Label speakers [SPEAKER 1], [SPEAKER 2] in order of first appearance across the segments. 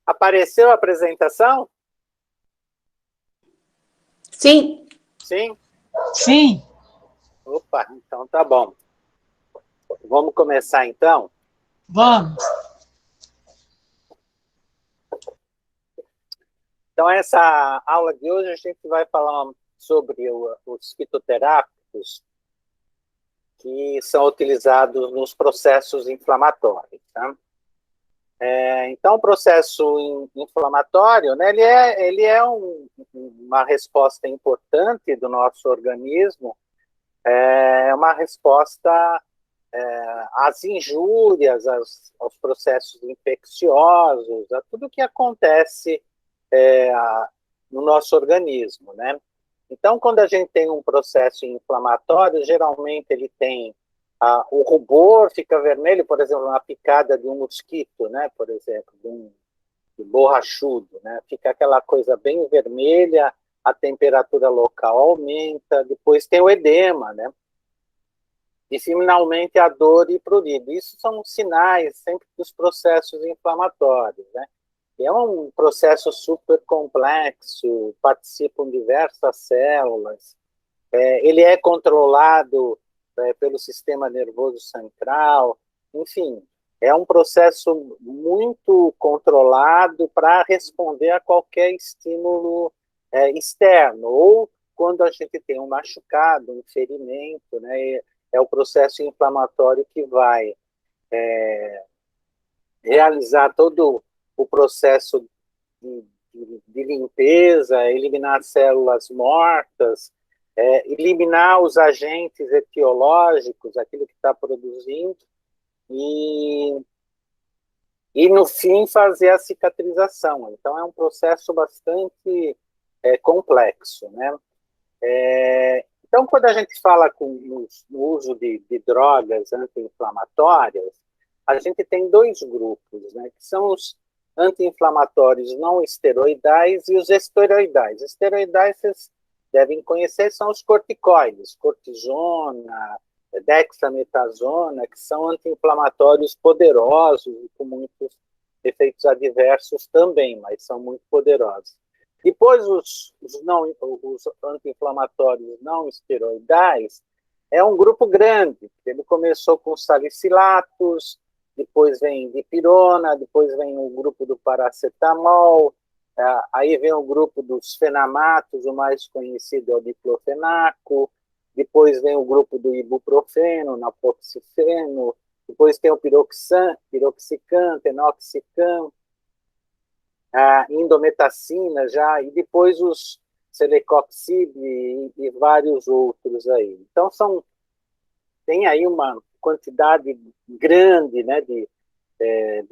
[SPEAKER 1] Apareceu a apresentação?
[SPEAKER 2] Sim.
[SPEAKER 1] Sim?
[SPEAKER 3] Sim.
[SPEAKER 1] Opa, então tá bom. Vamos começar, então?
[SPEAKER 3] Vamos.
[SPEAKER 1] Então, essa aula de hoje a gente vai falar sobre os fitoterápicos que são utilizados nos processos inflamatórios, tá? Então, o processo inflamatório, né, ele é uma resposta importante do nosso organismo, uma resposta às injúrias, aos processos infecciosos, a tudo que acontece no nosso organismo, né? Então, quando a gente tem um processo inflamatório, geralmente ele tem o rubor fica vermelho, por exemplo, uma picada de um mosquito, né? Por exemplo, de borrachudo, né? Fica aquela coisa bem vermelha, a temperatura local aumenta, depois tem o edema, né? E, finalmente, a dor e prurido. Isso são sinais sempre dos processos inflamatórios, né? É um processo super complexo, participam diversas células, ele é controlado pelo sistema nervoso central, enfim, é um processo muito controlado para responder a qualquer estímulo externo, ou quando a gente tem um machucado, um ferimento, né, é o processo inflamatório que vai realizar todo o processo de limpeza, eliminar células mortas, eliminar os agentes etiológicos, aquilo que está produzindo, e no fim fazer a cicatrização. Então é um processo bastante complexo, né? Então, quando a gente fala no uso de drogas anti-inflamatórias, a gente tem dois grupos, né, que são os anti-inflamatórios não esteroidais e os esteroidais. Esteroidais, vocês devem conhecer, são os corticoides, cortisona, dexametasona, que são anti-inflamatórios poderosos e com muitos efeitos adversos também, mas são muito poderosos. Depois, os anti-inflamatórios não esteroidais é um grupo grande. Ele começou com salicilatos, depois vem dipirona, depois vem o grupo do paracetamol, aí vem o grupo dos fenamatos, o mais conhecido é o diclofenaco, depois vem o grupo do ibuprofeno, naproxeno, depois tem o piroxicam, tenoxicam, a indometacina já, e depois os celecoxib e vários outros aí. Então, tem aí uma quantidade grande, né, de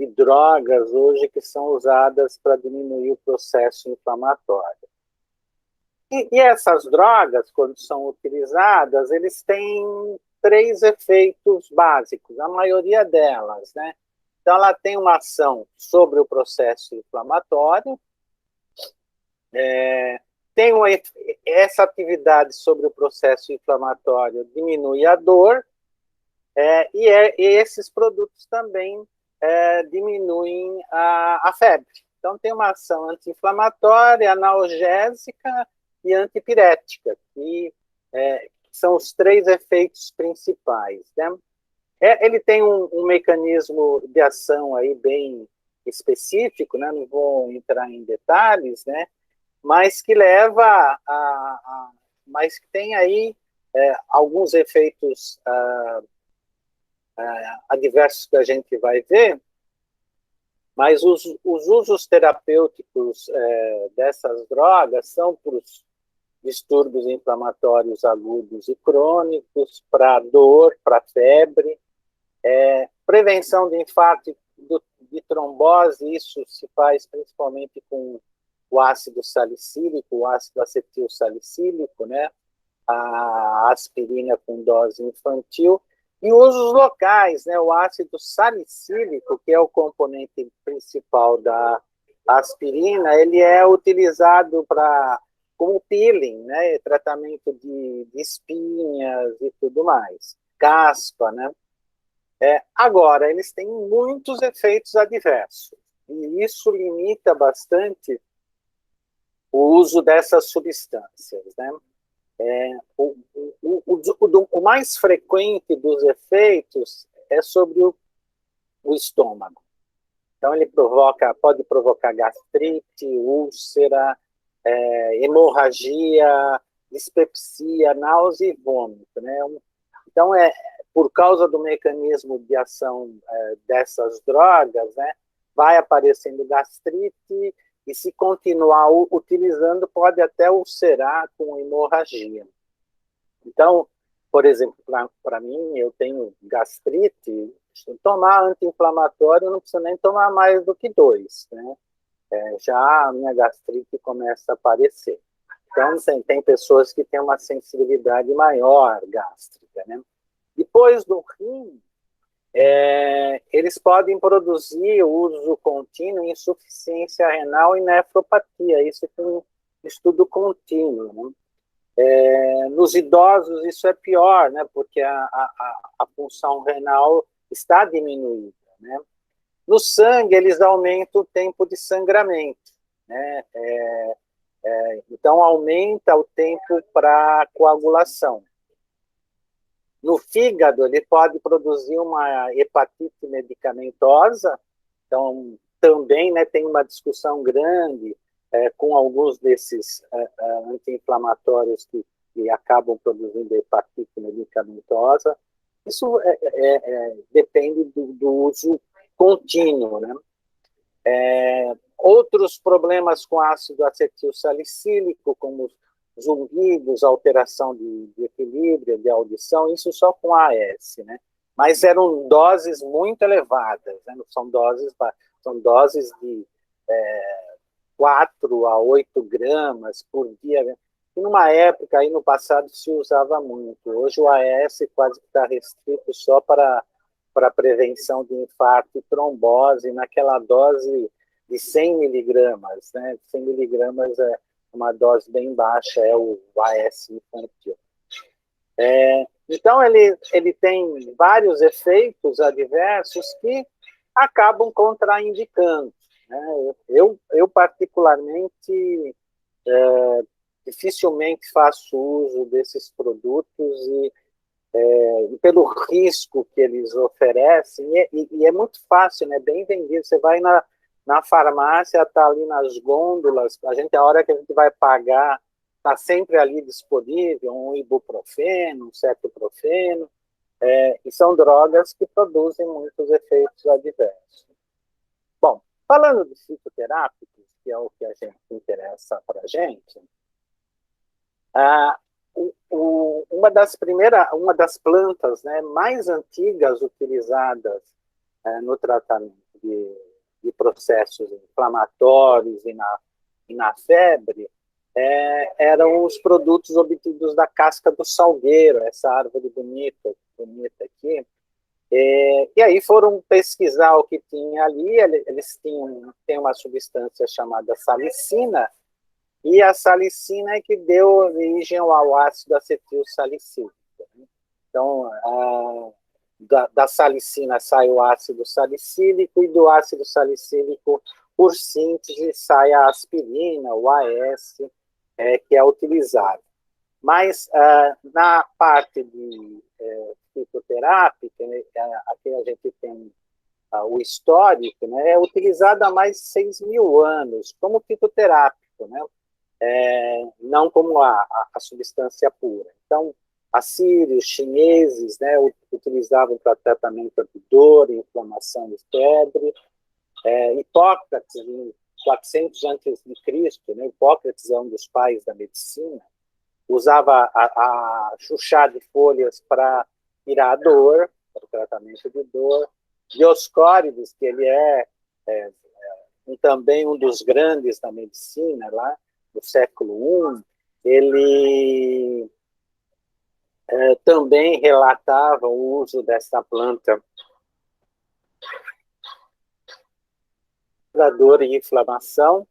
[SPEAKER 1] drogas hoje que são usadas para diminuir o processo inflamatório. E essas drogas, quando são utilizadas, eles têm 3 efeitos básicos, a maioria delas, né? Então, ela tem uma ação sobre o processo inflamatório, tem essa atividade sobre o processo inflamatório diminui a dor, e esses produtos também diminuem a febre. Então, tem uma ação anti-inflamatória, analgésica e antipirética, que são os 3 efeitos principais, né? Ele tem um mecanismo de ação aí bem específico, né? Não vou entrar em detalhes, né? Mas que leva mas que tem aí alguns efeitos adversos que a gente vai ver, mas os usos terapêuticos dessas drogas são para os distúrbios inflamatórios agudos e crônicos, para dor, para febre, prevenção de infarto de trombose, isso se faz principalmente com o ácido salicílico, o ácido acetil salicílico, né? A aspirina com dose infantil, e usos locais, né? O ácido salicílico, que é o componente principal da aspirina, ele é utilizado como peeling, né? Tratamento de espinhas e tudo mais, caspa, né? Agora, eles têm muitos efeitos adversos. e isso limita bastante o uso dessas substâncias, né? O mais frequente dos efeitos é sobre o estômago. Então, ele pode provocar gastrite, úlcera, hemorragia, dispepsia, náusea e vômito, né? Então, por causa do mecanismo de ação dessas drogas, né, vai aparecendo gastrite e, se continuar utilizando, pode até ulcerar com hemorragia. Então, por exemplo, para mim, eu tenho gastrite, se tomar anti-inflamatório, não precisa nem tomar mais do que 2, né? Já a minha gastrite começa a aparecer. Então, tem pessoas que têm uma sensibilidade maior gástrica, né? Depois do rim, eles podem produzir uso contínuo, insuficiência renal e nefropatia. Isso é um estudo contínuo, né? Nos idosos isso é pior, né? Porque a função renal está diminuída, né? No sangue, eles aumentam o tempo de sangramento, né? Então, aumenta o tempo para coagulação. No fígado, ele pode produzir uma hepatite medicamentosa, então, também, né, tem uma discussão grande com alguns desses anti-inflamatórios que acabam produzindo hepatite medicamentosa. Isso depende do uso contínuo, né? Outros problemas com ácido acetilsalicílico, como zumbidos, alteração de equilíbrio, de audição, isso só com AS, né? Mas eram doses muito elevadas, né? São doses de 4 a 8 gramas por dia, né? E numa época, aí no passado, se usava muito. Hoje o AS quase está restrito só para prevenção de infarto e trombose, naquela dose de 100 miligramas, né? 100 miligramas é uma dose bem baixa, é o AS infantil. Então, ele tem vários efeitos adversos que acabam contraindicando, né? Eu particularmente, dificilmente faço uso desses produtos e pelo risco que eles oferecem, e é muito fácil, né? Bem vendido. Você vai na farmácia, está ali nas gôndolas, a hora que a gente vai pagar, está sempre ali disponível um ibuprofeno, um cetoprofeno, e são drogas que produzem muitos efeitos adversos. Bom, falando de fitoterápicos, que é o que a gente interessa para a gente, uma das plantas, né, mais antigas utilizadas no tratamento de processos inflamatórios e na febre eram os produtos obtidos da casca do salgueiro, essa árvore bonita aqui. E aí foram pesquisar o que tinha ali. Eles têm uma substância chamada salicina, e a salicina é que deu origem ao ácido acetilsalicílico. Então, da salicina sai o ácido salicílico, e do ácido salicílico, por síntese, sai a aspirina, o AS, que é utilizado. Mas, na parte de fitoterápica, né, aqui a gente tem o histórico, né, é utilizado há mais de 6 mil anos como fitoterápico, né? Não como a substância pura. Então, assírios, chineses, né, utilizavam para tratamento de dor, inflamação e febre. Hipócrates, em 400 a.C., né, Hipócrates é um dos pais da medicina, usava a chuchá de folhas para tirar a dor, para o tratamento de dor. Dioscórides, que ele também um dos grandes da medicina, lá do século I, ele também relatava o uso dessa planta para dor e inflamação.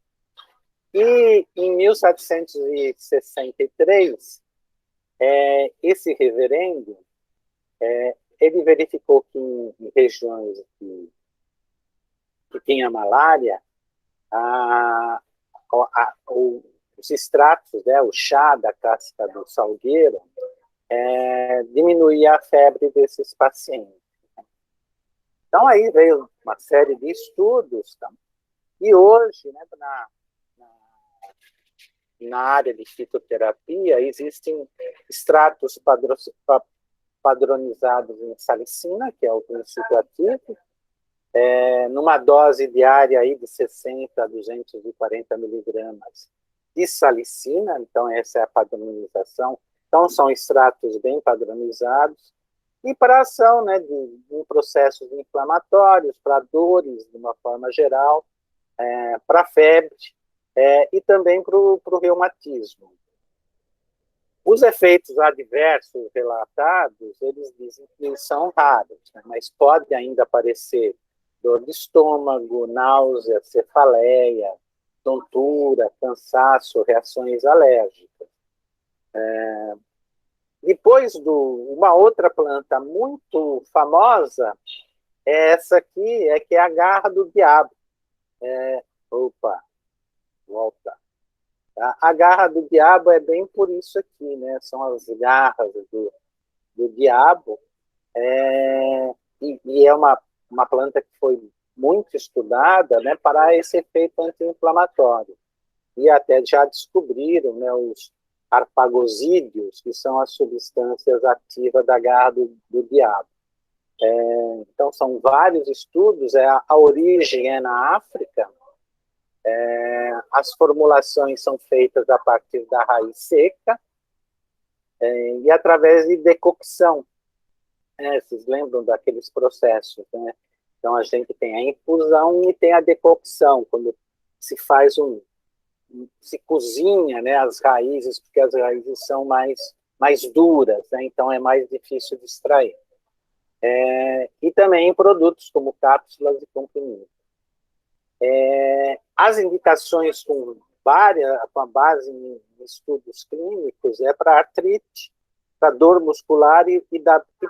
[SPEAKER 1] E em 1763, esse reverendo ele verificou que em regiões que tinha malária, os extratos, né, o chá da casca do salgueiro, diminuía a febre desses pacientes. Então, aí veio uma série de estudos, tá? E hoje, né, na área de fitoterapia, existem extratos padronizados em salicina, que é o princípio ativo, numa dose diária aí de 60 a 240 miligramas de salicina, então essa é a padronização. Então, são extratos bem padronizados, e para ação, né, de processos inflamatórios, para dores, de uma forma geral, para febre, e também para o reumatismo. Os efeitos adversos relatados, eles dizem que são raros, né, mas pode ainda aparecer dor de estômago, náusea, cefaleia, tontura, cansaço, reações alérgicas. Depois, uma outra planta muito famosa é essa aqui, que é a garra do diabo. Volta. A garra do diabo é bem por isso aqui, né? São as garras do diabo, e é uma planta que foi muito estudada, né, para esse efeito anti-inflamatório. E até já descobriram, né, os arpagosídeos, que são as substâncias ativas da garra do diabo. Então, são vários estudos, a origem é na África, as formulações são feitas a partir da raiz seca, e através de decocção. Vocês lembram daqueles processos, né? Então, a gente tem a infusão e tem a decocção, quando se faz se cozinha, né, as raízes, porque as raízes são mais duras, né? Então é mais difícil de extrair. E também em produtos como cápsulas e comprimidos. As indicações com a base em estudos clínicos para artrite, para dor muscular e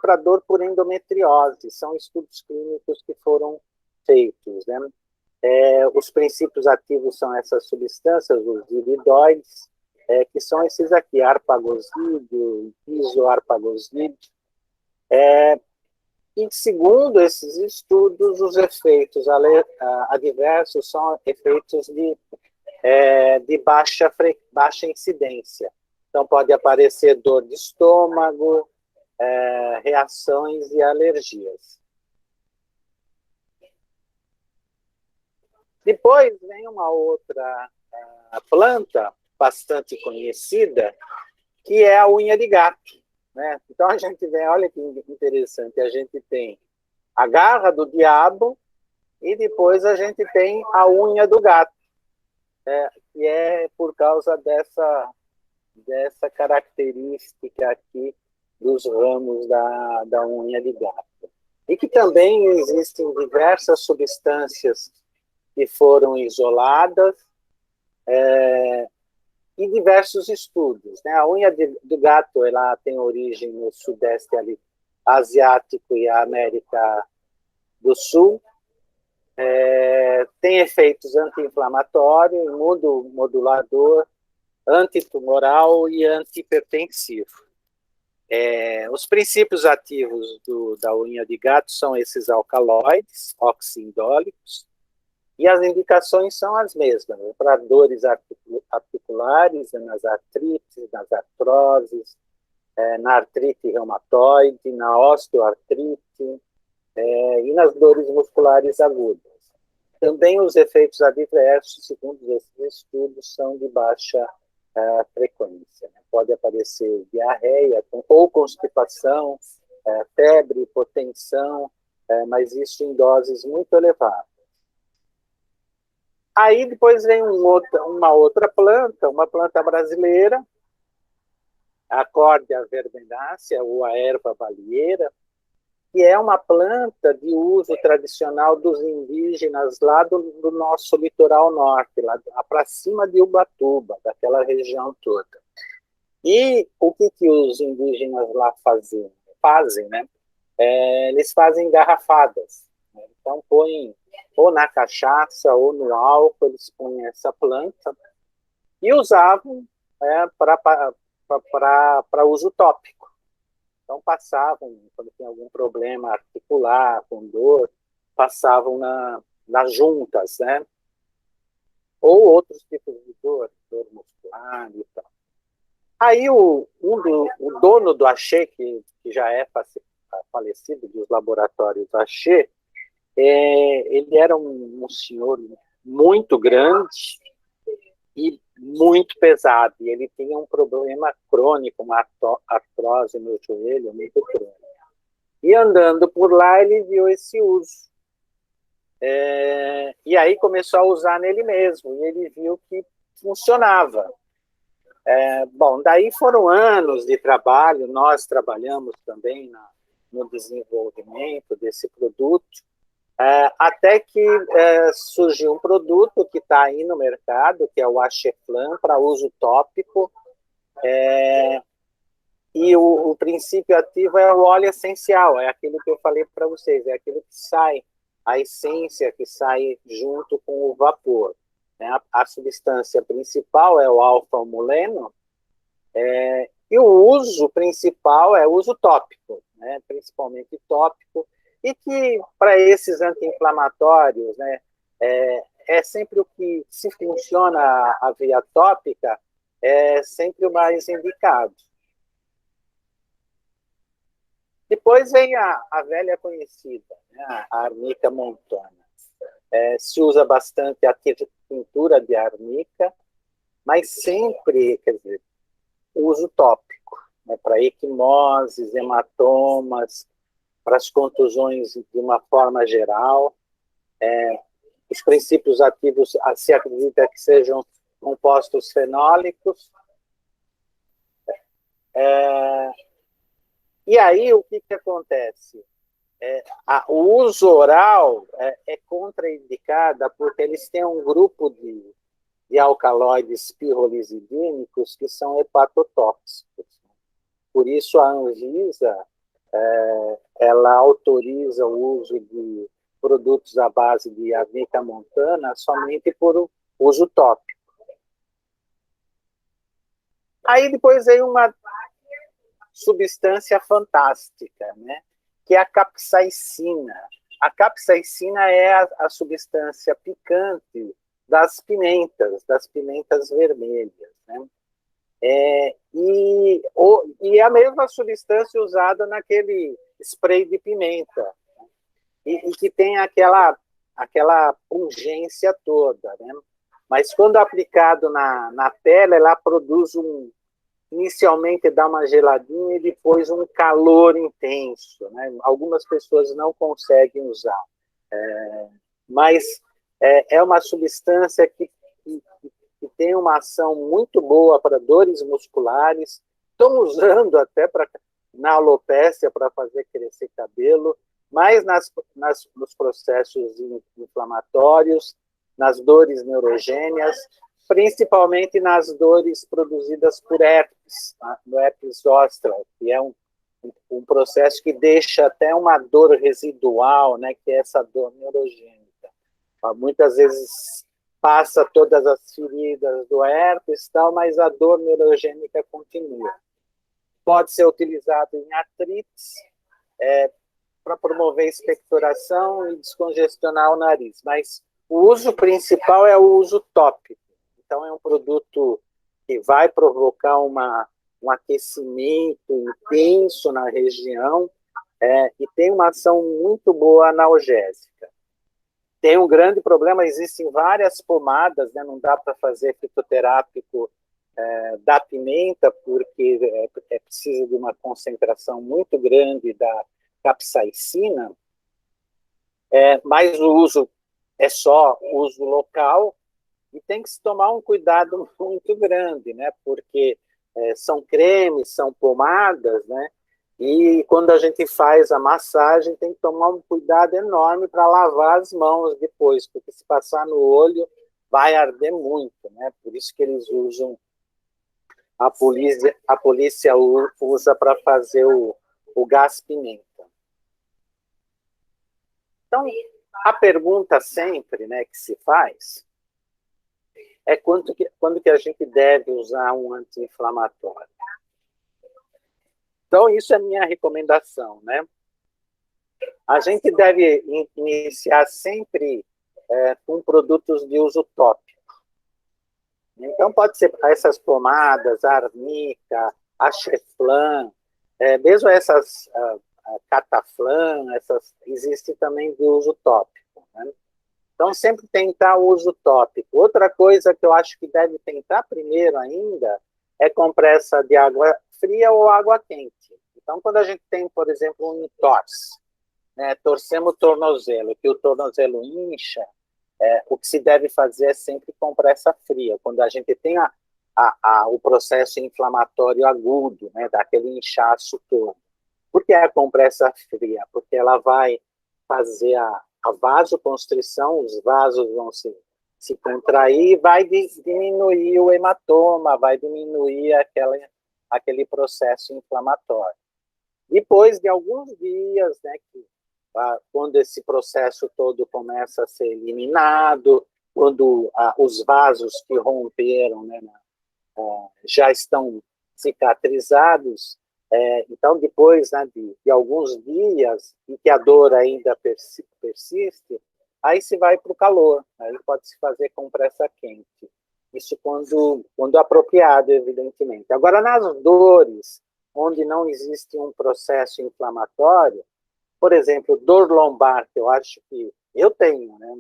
[SPEAKER 1] para dor por endometriose. São estudos clínicos que foram feitos, né? Os princípios ativos são essas substâncias, os iridoides, que são esses aqui, arpagosídeo, isoarpagosídeo. E segundo esses estudos, os efeitos adversos são efeitos de baixa incidência. Então, pode aparecer dor de estômago, reações e alergias. Depois vem uma outra planta bastante conhecida, que é a unha de gato, né? Então, a gente vê, olha que interessante, a gente tem a garra do diabo e depois a gente tem a unha do gato, que é por causa dessa característica aqui dos ramos da unha de gato. E que também existem diversas substâncias que foram isoladas, e diversos estudos, né? A unha do gato, ela tem origem no sudeste asiático e a América do Sul, tem efeitos anti-inflamatórios, imunomodulador, antitumoral e antihipertensivo. Os princípios ativos da unha de gato são esses alcaloides, oxindólicos, e as indicações são as mesmas, né? Para dores articulares, nas artrites, nas artroses, na artrite reumatoide, na osteoartrite, e nas dores musculares agudas. Também os efeitos adversos, segundo esses estudos, são de baixa frequência, né? Pode aparecer diarreia ou constipação, febre, hipotensão, mas isso em doses muito elevadas. Aí depois vem uma outra planta, uma planta brasileira, a Cordia verbenácea, ou a erva balieira, que é uma planta de uso tradicional dos indígenas lá do nosso litoral norte, lá para cima de Ubatuba, daquela região toda. E o que os indígenas lá fazem, né? Eles fazem garrafadas, né? Então põem ou na cachaça ou no álcool, eles punham essa planta e usavam para uso tópico. Então, passavam, quando tinha algum problema articular, com dor, passavam nas juntas, né? Ou outros tipos de dor muscular e tal. Aí, o dono do Axê, que já é falecido, dos laboratórios Axê, ele era um senhor muito grande e muito pesado. E ele tinha um problema crônico, uma artrose no joelho muito crônica. E andando por lá, ele viu esse uso. E aí começou a usar nele mesmo. E ele viu que funcionava. Bom, daí foram anos de trabalho. Nós trabalhamos também no desenvolvimento desse produto. Até que surgiu um produto que está aí no mercado, que é o Axeflan, para uso tópico, e o princípio ativo é o óleo essencial, é aquilo que eu falei para vocês, é aquilo que sai, a essência que sai junto com o vapor. Né? A substância principal é o alfa-amuleno, e o uso principal é o uso tópico, né? Principalmente tópico, e que para esses anti-inflamatórios, né, é sempre o que, se funciona a via tópica, é sempre o mais indicado. Depois vem a velha conhecida, né, a arnica montana. Se usa bastante a tintura de arnica, mas sempre, quer dizer, uso tópico, né, para equimoses, hematomas, para as contusões de uma forma geral. Os princípios ativos se acredita que sejam compostos fenólicos. E aí, o que acontece? O uso oral é contraindicado porque eles têm um grupo de alcaloides pirrolizidínicos que são hepatotóxicos. Por isso, a Anvisa ela autoriza o uso de produtos à base de arnica montana somente por uso tópico. Aí depois vem uma substância fantástica, né? Que é a capsaicina. A capsaicina é a substância picante das pimentas vermelhas, né? E é a mesma substância usada naquele spray de pimenta, né? E que tem aquela pungência toda, né? Mas quando aplicado na pele, ela produz inicialmente dá uma geladinha e depois um calor intenso, né? Algumas pessoas não conseguem usar, mas é uma substância que tem uma ação muito boa para dores musculares. Estão usando até na alopécia para fazer crescer cabelo, mas nos processos inflamatórios, nas dores neurogênias, principalmente nas dores produzidas por herpes, no herpes zoster, que é um processo que deixa até uma dor residual, né, que é essa dor neurogênica. Muitas vezes passa todas as feridas do herpes, mas a dor neurogênica continua. Pode ser utilizado em artrites, para promover expectoração e descongestionar o nariz, mas o uso principal é o uso tópico. Então, é um produto que vai provocar um aquecimento intenso na região e tem uma ação muito boa analgésica. Tem um grande problema, existem várias pomadas, né? Não dá para fazer fitoterápico da pimenta, porque é preciso de uma concentração muito grande da capsaicina, mas o uso é só uso local, e tem que se tomar um cuidado muito grande, né? Porque são cremes, são pomadas, né? E quando a gente faz a massagem, tem que tomar um cuidado enorme para lavar as mãos depois, porque se passar no olho, vai arder muito, né? Por isso que eles usam, a polícia usa para fazer o gás pimenta. Então, a pergunta sempre, né, que se faz é quando que a gente deve usar um anti-inflamatório. Então, isso é minha recomendação, né? A gente deve iniciar sempre com produtos de uso tópico. Então, pode ser essas pomadas, a arnica, a Cheflan, mesmo essas Cataflan, existe também de uso tópico, né? Então, sempre tentar o uso tópico. Outra coisa que eu acho que deve tentar primeiro ainda é compressa de água fria ou água quente. Então, quando a gente tem, por exemplo, um entorse, né, torcemos o tornozelo, que o tornozelo incha, o que se deve fazer é sempre compressa fria. Quando a gente tem o processo inflamatório agudo, né, daquele inchaço todo. Por que a compressa fria? Porque ela vai fazer a vasoconstrição, os vasos vão se contrair, vai diminuir o hematoma, vai diminuir aquele processo inflamatório. Depois de alguns dias, né, quando esse processo todo começa a ser eliminado, quando os vasos que romperam, né, já estão cicatrizados, então, depois, né, de alguns dias em que a dor ainda persiste, aí se vai para o calor, aí pode se fazer compressa quente. Isso quando apropriado, evidentemente. Agora, nas dores, onde não existe um processo inflamatório, por exemplo, dor lombar, que eu acho que eu tenho, né,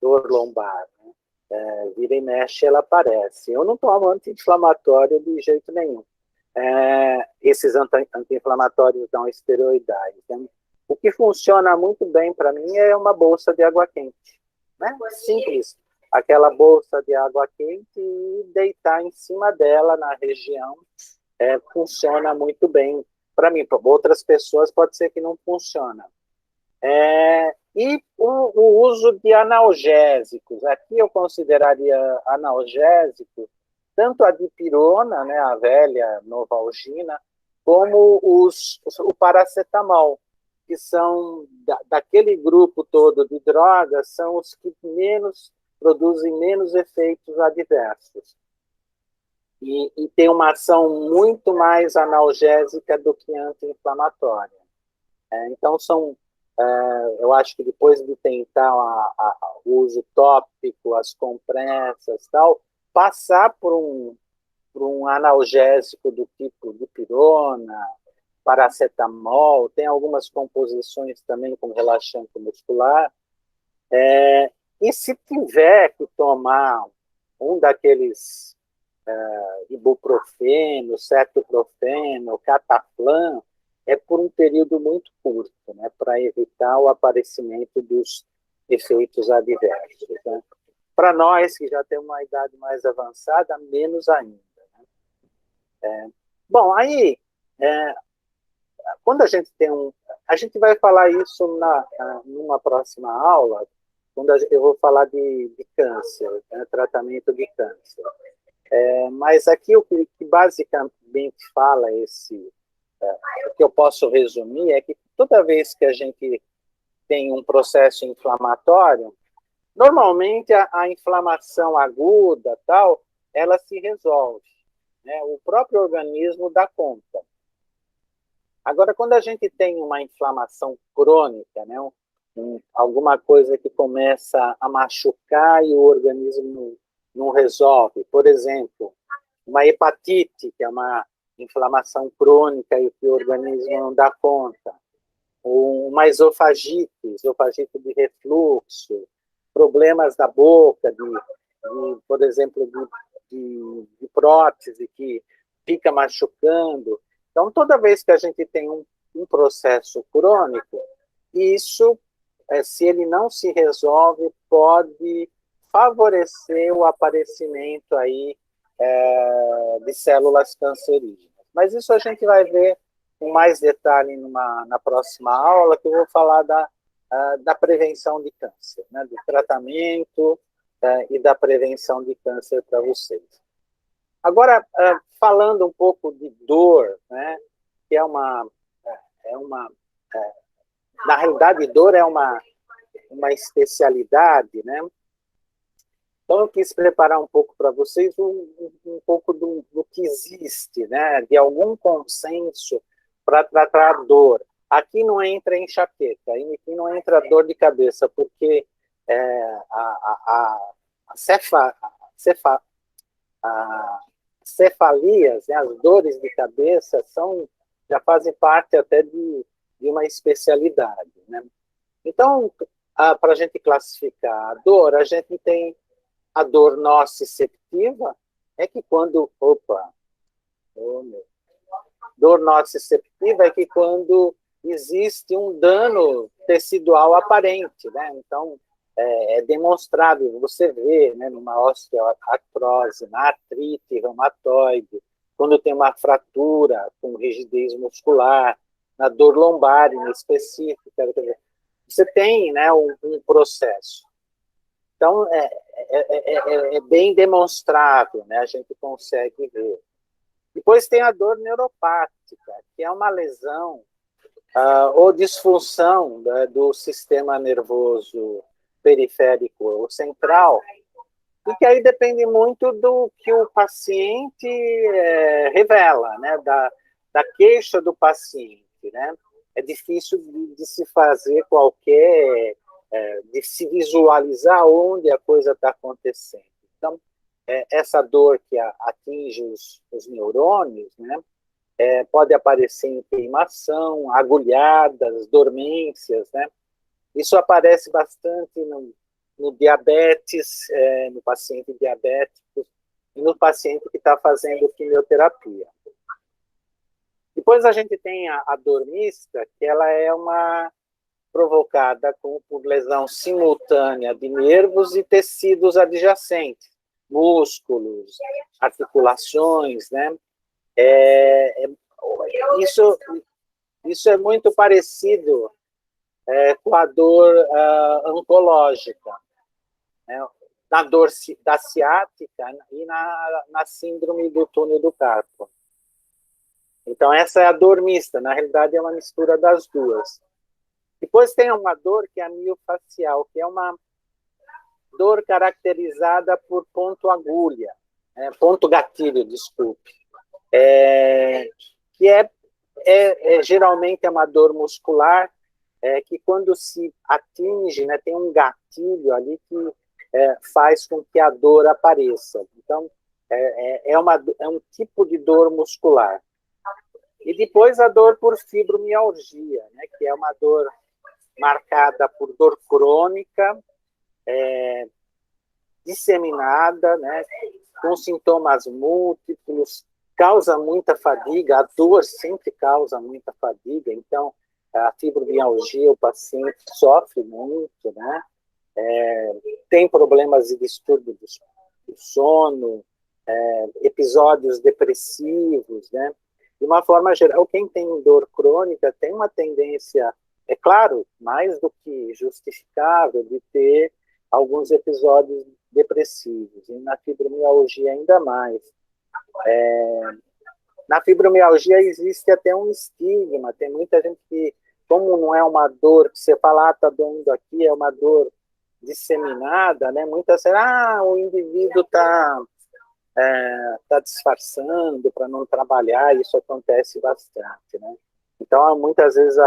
[SPEAKER 1] dor lombar, né, vira e mexe, ela aparece. Eu não tomo anti-inflamatório de jeito nenhum. Esses anti-inflamatórios não esteroidais. Né? O que funciona muito bem para mim é uma bolsa de água quente. Né? Simples. Aquela bolsa de água quente e deitar em cima dela na região funciona muito bem para mim. Para outras pessoas pode ser que não funcione. E o uso de analgésicos. Aqui eu consideraria analgésico tanto a dipirona, né, a velha Novalgina, como o paracetamol, que são daquele grupo todo de drogas, são os que produzem menos efeitos adversos. E tem uma ação muito mais analgésica do que anti-inflamatória. Então, eu acho que depois de tentar o uso tópico, as compressas e tal, passar por um analgésico do tipo dipirona, paracetamol, tem algumas composições também com relaxante muscular. E se tiver que tomar um daqueles ibuprofeno, cetoprofeno, cataflan, é por um período muito curto, né, para evitar o aparecimento dos efeitos adversos. Né? Para nós, que já temos uma idade mais avançada, menos ainda. Né? Bom, aí, quando a gente tem a gente vai falar isso numa próxima aula, quando eu vou falar de câncer, né, tratamento de câncer. Mas aqui o que basicamente fala o que eu posso resumir é que toda vez que a gente tem um processo inflamatório, normalmente a inflamação aguda, tal, ela se resolve. Né? O próprio organismo dá conta. Agora, quando a gente tem uma inflamação crônica, né, alguma coisa que começa a machucar e o organismo não resolve, por exemplo, uma hepatite, que é uma inflamação crônica e que o organismo não dá conta, ou uma esofagite de refluxo, problemas da boca, por exemplo, de prótese que fica machucando. Então, toda vez que a gente tem um processo crônico, isso, se ele não se resolve, pode favorecer o aparecimento aí de células cancerígenas. Mas isso a gente vai ver com mais detalhe na próxima aula, que eu vou falar da prevenção de câncer, né, do tratamento e da prevenção de câncer para vocês. Agora, falando um pouco de dor, né, que na realidade, dor é uma uma especialidade, né? Então, eu quis preparar um pouco para vocês um pouco do que existe, né? De algum consenso para tratar a dor. Aqui não entra enxaqueca, aqui não entra dor de cabeça, porque a cefalias, né, as dores de cabeça, já fazem parte até de uma especialidade, né? Então, para a gente classificar a dor, a gente tem a dor nociceptiva, é que quando... Dor nociceptiva é que quando existe um dano tecidual aparente, né? Então, é demonstrável, você vê, né, numa osteoartrose, na artrite reumatoide, quando tem uma fratura com rigidez muscular, na dor lombar em específica, você tem, né, um processo. Então, é bem demonstrável, né? A gente consegue ver. Depois tem a dor neuropática, que é uma lesão ou disfunção, né, do sistema nervoso periférico ou central, e que aí depende muito do que o paciente revela, né, da queixa do paciente, né? É difícil de se fazer de se visualizar onde a coisa está acontecendo. Então, essa dor que atinge os neurônios, né, pode aparecer em queimação, agulhadas, dormências, né? Isso aparece bastante no diabetes, no paciente diabético e no paciente que está fazendo quimioterapia. Depois a gente tem a dor mista, que ela é provocada por lesão simultânea de nervos e tecidos adjacentes, músculos, articulações, né? Isso é muito parecido com a dor oncológica, né? Na dor da ciática e na síndrome do túnel do carpo. Então, essa é a dor mista, na realidade é uma mistura das duas. Depois tem uma dor que é a miofacial, que é uma dor caracterizada por ponto agulha, ponto gatilho, desculpe, que geralmente é uma dor muscular, que quando se atinge, né, tem um gatilho ali que faz com que a dor apareça. Então, é um tipo de dor muscular. E depois a dor por fibromialgia, né, que é uma dor marcada por dor crônica, disseminada, né, com sintomas múltiplos, causa muita fadiga, a dor sempre causa muita fadiga, então a fibromialgia, o paciente sofre muito, né, tem problemas de distúrbio do sono, episódios depressivos, né. De uma forma geral, quem tem dor crônica tem uma tendência, é claro, mais do que justificável, de ter alguns episódios depressivos, e na fibromialgia ainda mais. Na fibromialgia existe até um estigma, tem muita gente que, como não é uma dor que você fala, está doendo aqui, é uma dor disseminada, né? Muitas vezes, o indivíduo está disfarçando para não trabalhar, isso acontece bastante, né? Então, muitas vezes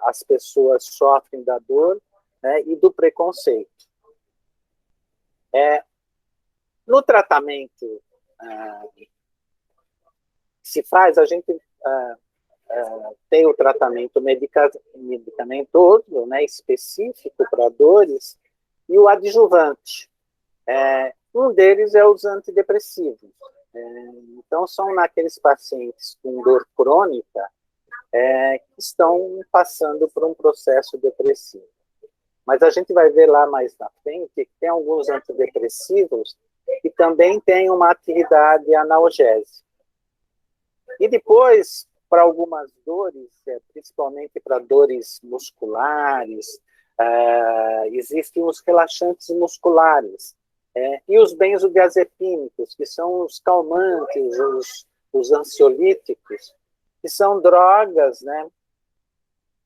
[SPEAKER 1] as pessoas sofrem da dor, né, e do preconceito. No tratamento que se faz, a gente tem o tratamento medicamentoso, né, específico para dores, e o adjuvante. Um deles é os antidepressivos. Então, são naqueles pacientes com dor crônica que estão passando por um processo depressivo. Mas a gente vai ver lá mais na frente que tem alguns antidepressivos que também têm uma atividade analgésica. E depois, para algumas dores, principalmente para dores musculares, existem os relaxantes musculares, e os benzodiazepínicos, que são os calmantes, os ansiolíticos, que são drogas, né,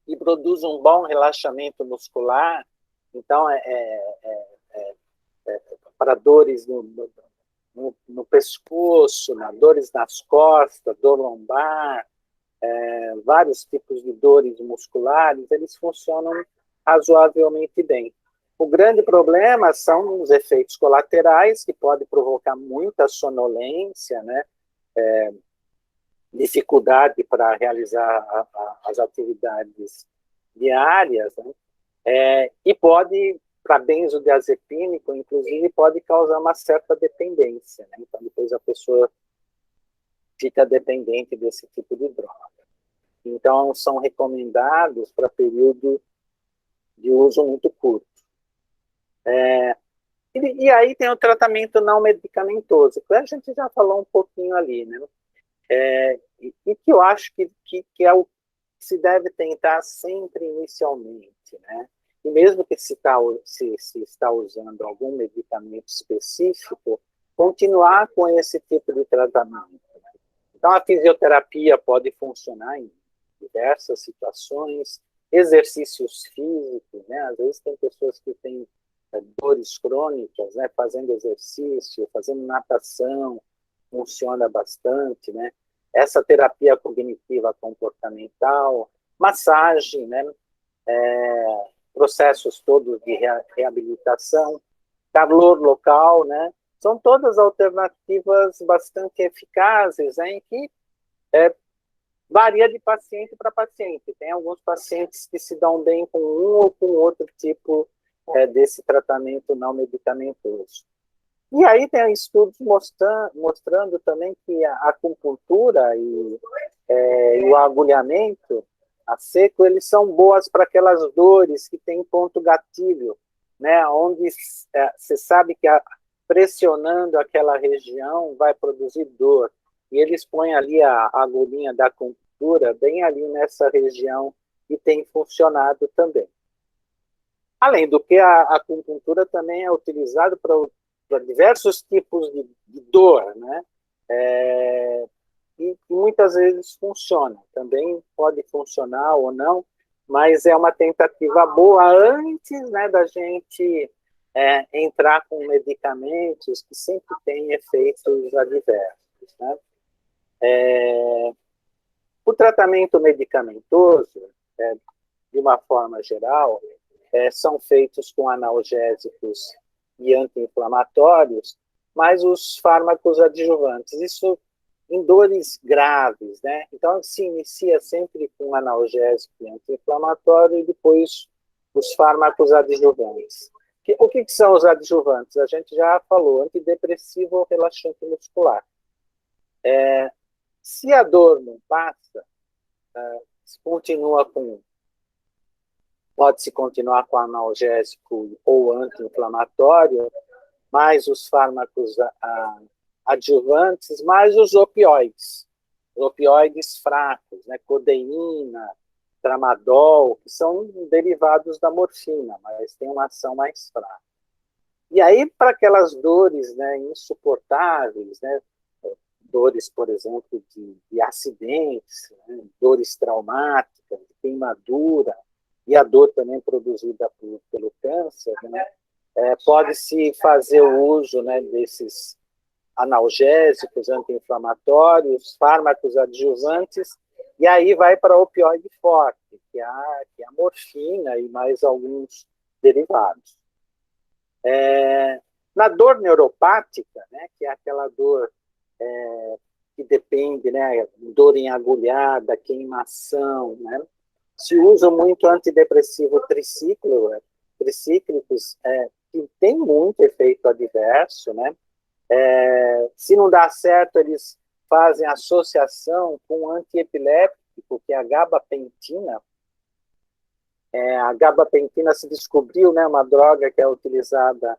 [SPEAKER 1] que produzem um bom relaxamento muscular, Então, para dores no pescoço, dores nas costas, dor lombar, vários tipos de dores musculares, eles funcionam razoavelmente bem. O grande problema são os efeitos colaterais, que podem provocar muita sonolência, né? Dificuldade para realizar as atividades diárias, né? E pode, para benzodiazepínico, inclusive, pode causar uma certa dependência, né? Então, depois a pessoa fica dependente desse tipo de droga. Então, são recomendados para período de uso muito curto. E aí tem o tratamento não medicamentoso, que a gente já falou um pouquinho ali, né? E que eu acho que é o que se deve tentar sempre inicialmente, né? E mesmo que se está usando algum medicamento específico, continuar com esse tipo de tratamento, né? Então, a fisioterapia pode funcionar em diversas situações, exercícios físicos, né? Às vezes tem pessoas que têm dores crônicas, né? Fazendo exercício, fazendo natação, funciona bastante, né? Essa terapia cognitiva comportamental, massagem, né? Processos todos de reabilitação, calor local, né? São todas alternativas bastante eficazes, né? Em que varia de paciente para paciente. Tem alguns pacientes que se dão bem com um ou com outro tipo desse tratamento não medicamentoso. E aí tem estudos mostrando também que a acupuntura e o agulhamento a seco, eles são boas para aquelas dores que tem ponto gatilho, né? Onde você sabe que pressionando aquela região vai produzir dor. E eles põem ali a agulhinha da acupuntura bem ali nessa região e tem funcionado também. Além do que a acupuntura também é utilizada para diversos tipos de dor, né? E muitas vezes funciona. Também pode funcionar ou não, mas é uma tentativa boa antes, né, da gente entrar com medicamentos que sempre têm efeitos adversos, né? O tratamento medicamentoso, de uma forma geral, são feitos com analgésicos e anti-inflamatórios, mas os fármacos adjuvantes, isso em dores graves, né? Então, se inicia sempre com analgésico e anti-inflamatório e depois os fármacos adjuvantes. O que são os adjuvantes? A gente já falou, antidepressivo ou relaxante muscular. Se a dor não passa, pode-se continuar com analgésico ou anti-inflamatório, mais os fármacos adjuvantes, mais os opioides fracos, né? Codeína, tramadol, que são derivados da morfina, mas tem uma ação mais fraca. E aí, para aquelas dores, né, insuportáveis, né, dores, por exemplo, de acidentes, né, dores traumáticas, de queimadura, e a dor também produzida pelo câncer, né, pode-se fazer o uso, né, desses analgésicos, anti-inflamatórios, fármacos adjuvantes, e aí vai para opioide forte, que é a morfina e mais alguns derivados. Na dor neuropática, né, que é aquela dor que depende, né, dor em agulhada, queimação, né, se usa muito antidepressivo tricíclicos, que tem muito efeito adverso, né? Se não dá certo, eles fazem associação com antiepiléptico, que é a gabapentina. A gabapentina se descobriu, né, uma droga que é utilizada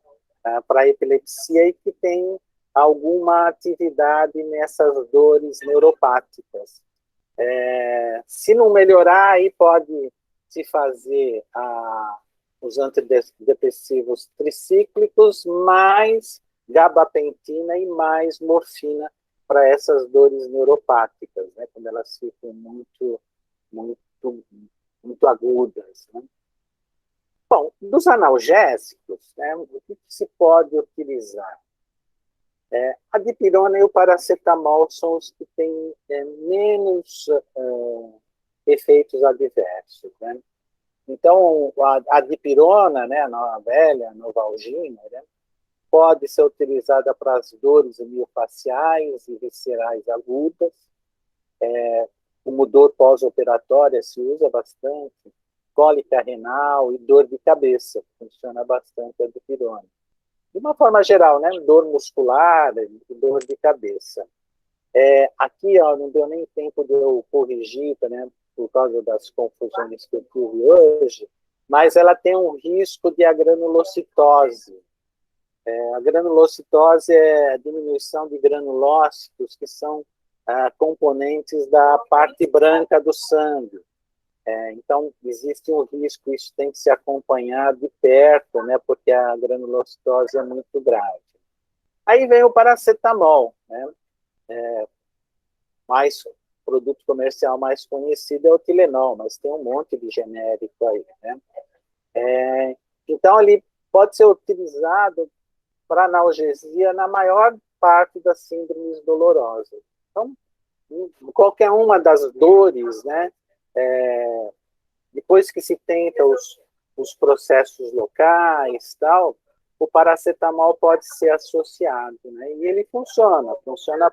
[SPEAKER 1] para epilepsia e que tem alguma atividade nessas dores neuropáticas. Se não melhorar, aí pode se fazer os antidepressivos tricíclicos, mais gabapentina e mais morfina para essas dores neuropáticas, né, quando elas ficam muito agudas, né? Bom, dos analgésicos, né, o que se pode utilizar? A dipirona e o paracetamol são os que têm menos efeitos adversos, né? Então, a dipirona, né, a velha, a Novalgina, né, pode ser utilizada para as dores miofasciais e viscerais agudas. Como dor pós-operatória se usa bastante, cólica renal e dor de cabeça, funciona bastante a dipirona. De uma forma geral, né, dor muscular e dor de cabeça. Aqui, ó, não deu nem tempo de eu corrigir, né, por causa das confusões que eu tive hoje, mas ela tem um risco de agranulocitose. A granulocitose é a diminuição de granulócitos, que são componentes da parte branca do sangue. Então, existe um risco, isso tem que ser acompanhado de perto, né, porque a granulocitose é muito grave. Aí vem o paracetamol, né, produto comercial mais conhecido é o Tilenol, mas tem um monte de genérico aí, né. Então, ele pode ser utilizado para analgesia na maior parte das síndromes dolorosas. Então, qualquer uma das dores, né, depois que se tenta os processos locais, tal, o paracetamol pode ser associado, né, e ele funciona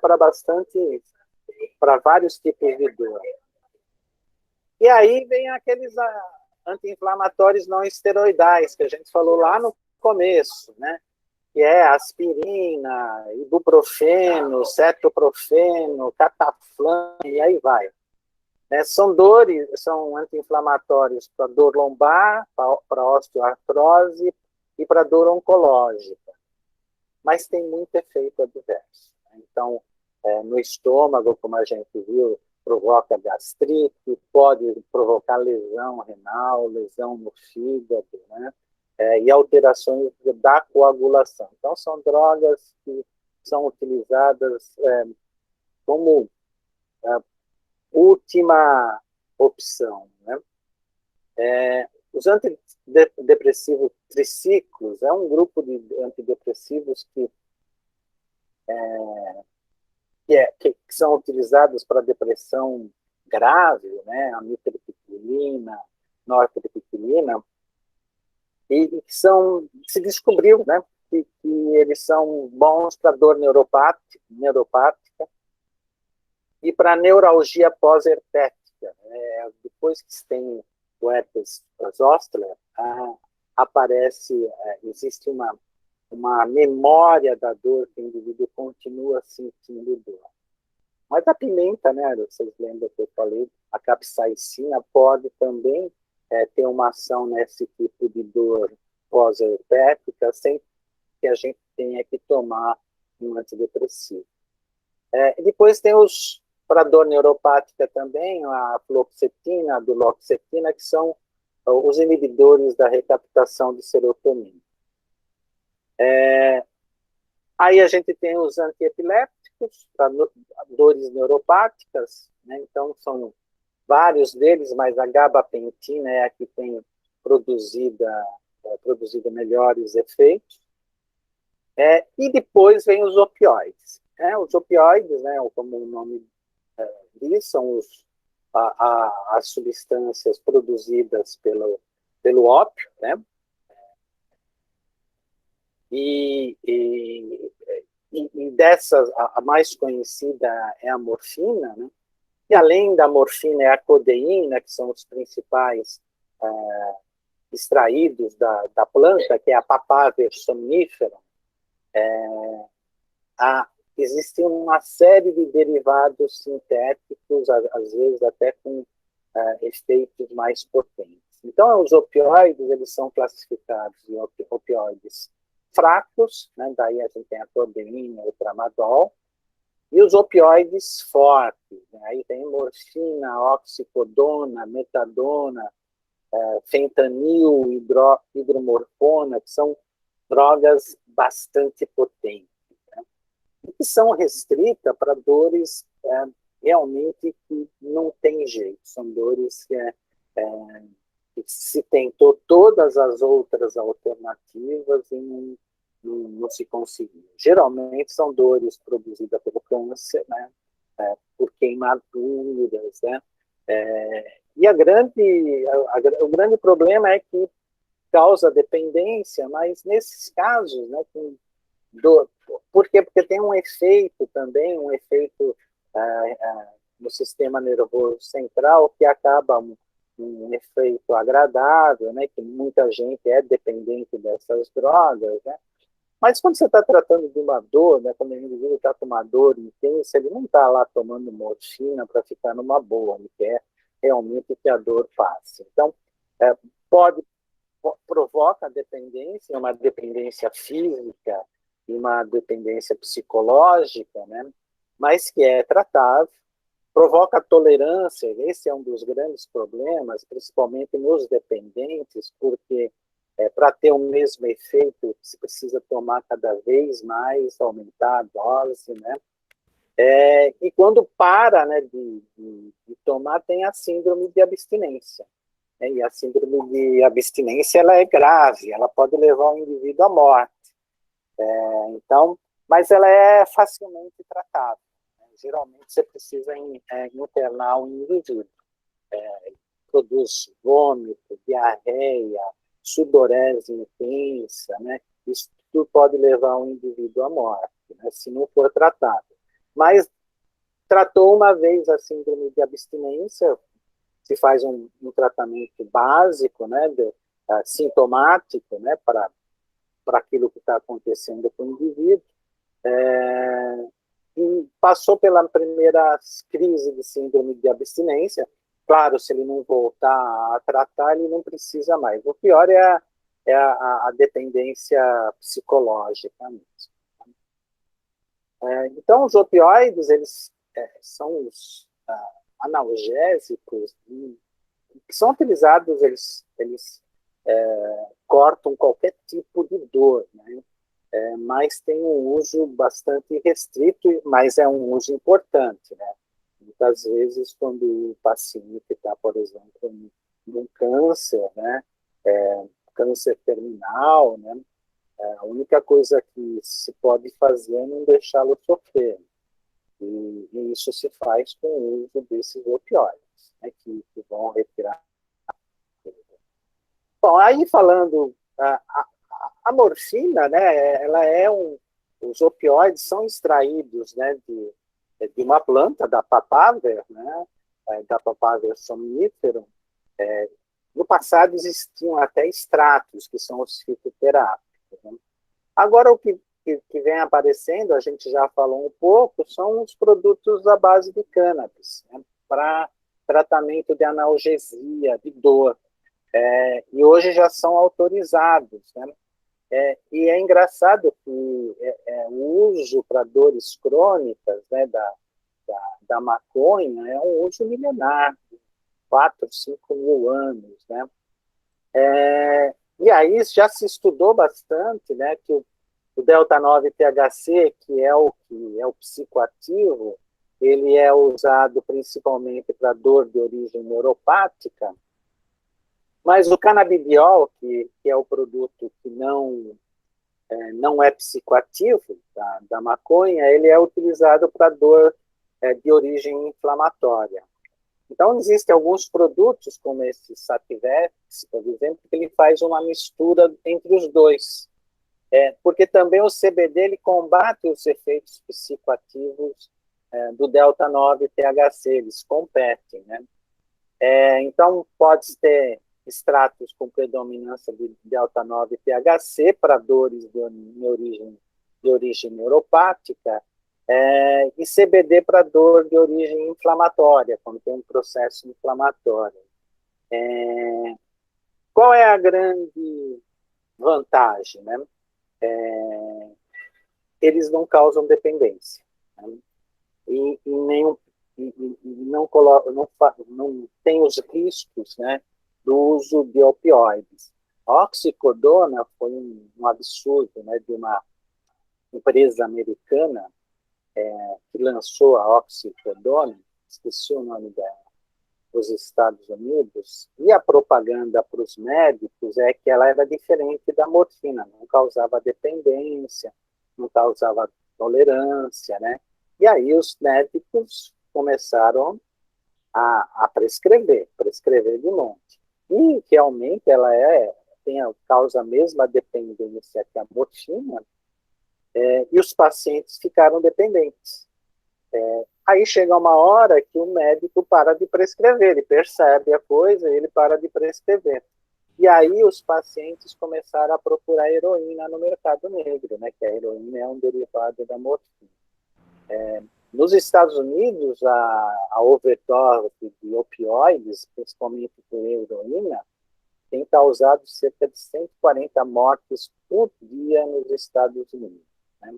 [SPEAKER 1] para vários tipos de dor. E aí vem aqueles anti-inflamatórios não esteroidais, que a gente falou lá no começo, né, que é aspirina, ibuprofeno, cetoprofeno, cataflã, e aí vai. São anti-inflamatórios para dor lombar, para osteoartrose e para dor oncológica, mas tem muito efeito adverso. Então, no estômago, como a gente viu, provoca gastrite, pode provocar lesão renal, lesão no fígado, né? E alterações da coagulação. Então, são drogas que são utilizadas como última opção, né? Os antidepressivos triciclos é um grupo de antidepressivos que são utilizados para depressão grave, né? A mitriptilina, nortriptilina, e que se descobriu, né, que eles são bons para dor neuropática e para neuralgia pós-herpética. Depois que se tem o herpes zoster, existe uma memória da dor que o indivíduo continua sentindo dor. Mas a pimenta, né, vocês lembram que eu falei, a capsaicina pode também ter uma ação nesse tipo de dor pós-herpética sem que a gente tenha que tomar um antidepressivo. Depois tem para dor neuropática também, a fluoxetina, a duloxetina, que são os inibidores da recaptação de serotonina. Aí a gente tem os antiepilépticos para dores neuropáticas, né? Então são vários deles, mas a gabapentina é a que tem produzido melhores efeitos. E depois vem os opioides. Os opioides, né, como o nome diz, são as substâncias produzidas pelo ópio, né? E dessas, a mais conhecida é a morfina, né? E além da morfina é a codeína, que são os principais extraídos da planta, que é a Papaver somnífera. Existe uma série de derivados sintéticos, às vezes até com efeitos mais potentes. Então, os opioides, eles são classificados em opioides fracos, né? Daí a gente tem a codeína, o tramadol, e os opioides fortes, né? Aí tem morfina, oxicodona, metadona, fentanil, hidromorfona, que são drogas bastante potentes, né? E que são restritas para dores realmente que não tem jeito, são dores que se tentou todas as outras alternativas e não se conseguiu. Geralmente são dores produzidas pelo câncer, né? Por queimaduras, né? E o grande problema é que causa dependência, mas nesses casos, né, por quê? Porque tem um efeito também, um efeito no sistema nervoso central que acaba um efeito agradável, né, que muita gente é dependente dessas drogas, né? Mas quando você está tratando de uma dor, né, quando o indivíduo está com uma dor intensa, ele não está lá tomando morfina para ficar numa boa, ele quer realmente que a dor passe. Então, pode provoca dependência, uma dependência física e uma dependência psicológica, né? Mas que é tratável, provoca tolerância, esse é um dos grandes problemas, principalmente nos dependentes, porque para ter o mesmo efeito, se precisa tomar cada vez mais, aumentar a dose, né? E quando para, né, de tomar, tem a síndrome de abstinência. E a síndrome de abstinência ela é grave, ela pode levar o indivíduo à morte. Então, mas ela é facilmente tratável. Geralmente você precisa internar um indivíduo. Produz vômito, diarreia, sudorese intensa, né? Isso tudo pode levar um indivíduo à morte, né, se não for tratado. Mas tratou uma vez a síndrome de abstinência, se faz um tratamento básico, né, sintomático, né, para aquilo que está acontecendo com o indivíduo, e passou pela primeira crise de síndrome de abstinência. Claro, se ele não voltar a tratar, ele não precisa mais. O pior é a dependência psicológica mesmo. Então, os opioides, eles são os analgésicos que são utilizados, eles cortam qualquer tipo de dor, né? Mas tem um uso bastante restrito, mas é um uso importante, né? Muitas vezes, quando o paciente está, por exemplo, num câncer, né? Câncer terminal, né? A única coisa que se pode fazer é não deixá-lo sofrer. E isso se faz com o uso desses opioides, né, que vão retirar. Bom, aí falando, a morfina, né, ela os opioides são extraídos, né, de uma planta, da papaver, né, da Papaver somniferum. No passado existiam até extratos, que são os fitoterápicos, né? Agora, o que vem aparecendo, a gente já falou um pouco, são os produtos à base de cannabis, né, para tratamento de analgesia, de dor. E hoje já são autorizados, né? E é engraçado que o uso para dores crônicas, né, da maconha é um uso milenar, 4, 5 mil anos, né? E aí já se estudou bastante, né, que o delta-9-THC, que é o psicoativo, ele é usado principalmente para dor de origem neuropática, mas o canabidiol, que é o produto que não é psicoativo da maconha, ele é utilizado para dor de origem inflamatória. Então, existem alguns produtos, como esse Sativex, por exemplo, que ele faz uma mistura entre os dois. Porque também o CBD ele combate os efeitos psicoativos do delta-9-THC, eles competem, né? Então, pode ter extratos com predominância de delta-9-THC para dores de origem neuropática, e CBD para dor de origem inflamatória, quando tem um processo inflamatório. Qual é a grande vantagem, né? Eles não causam dependência, né? E não tem os riscos, né, do uso de opioides. A oxicodona foi um absurdo, né, de uma empresa americana que lançou a oxicodona, esqueci o nome dela, os Estados Unidos, e a propaganda para os médicos é que ela era diferente da morfina, não causava dependência, não causava tolerância, né? E aí os médicos começaram a prescrever de monte. E realmente ela causa a mesma dependência que a morfina, e os pacientes ficaram dependentes. Aí chega uma hora que o médico para de prescrever, ele percebe a coisa, ele para de prescrever. E aí os pacientes começaram a procurar heroína no mercado negro, né, que a heroína é um derivado da morfina. Nos Estados Unidos, a overdose de opioides, principalmente por heroína, tem causado cerca de 140 mortes por dia nos Estados Unidos, né?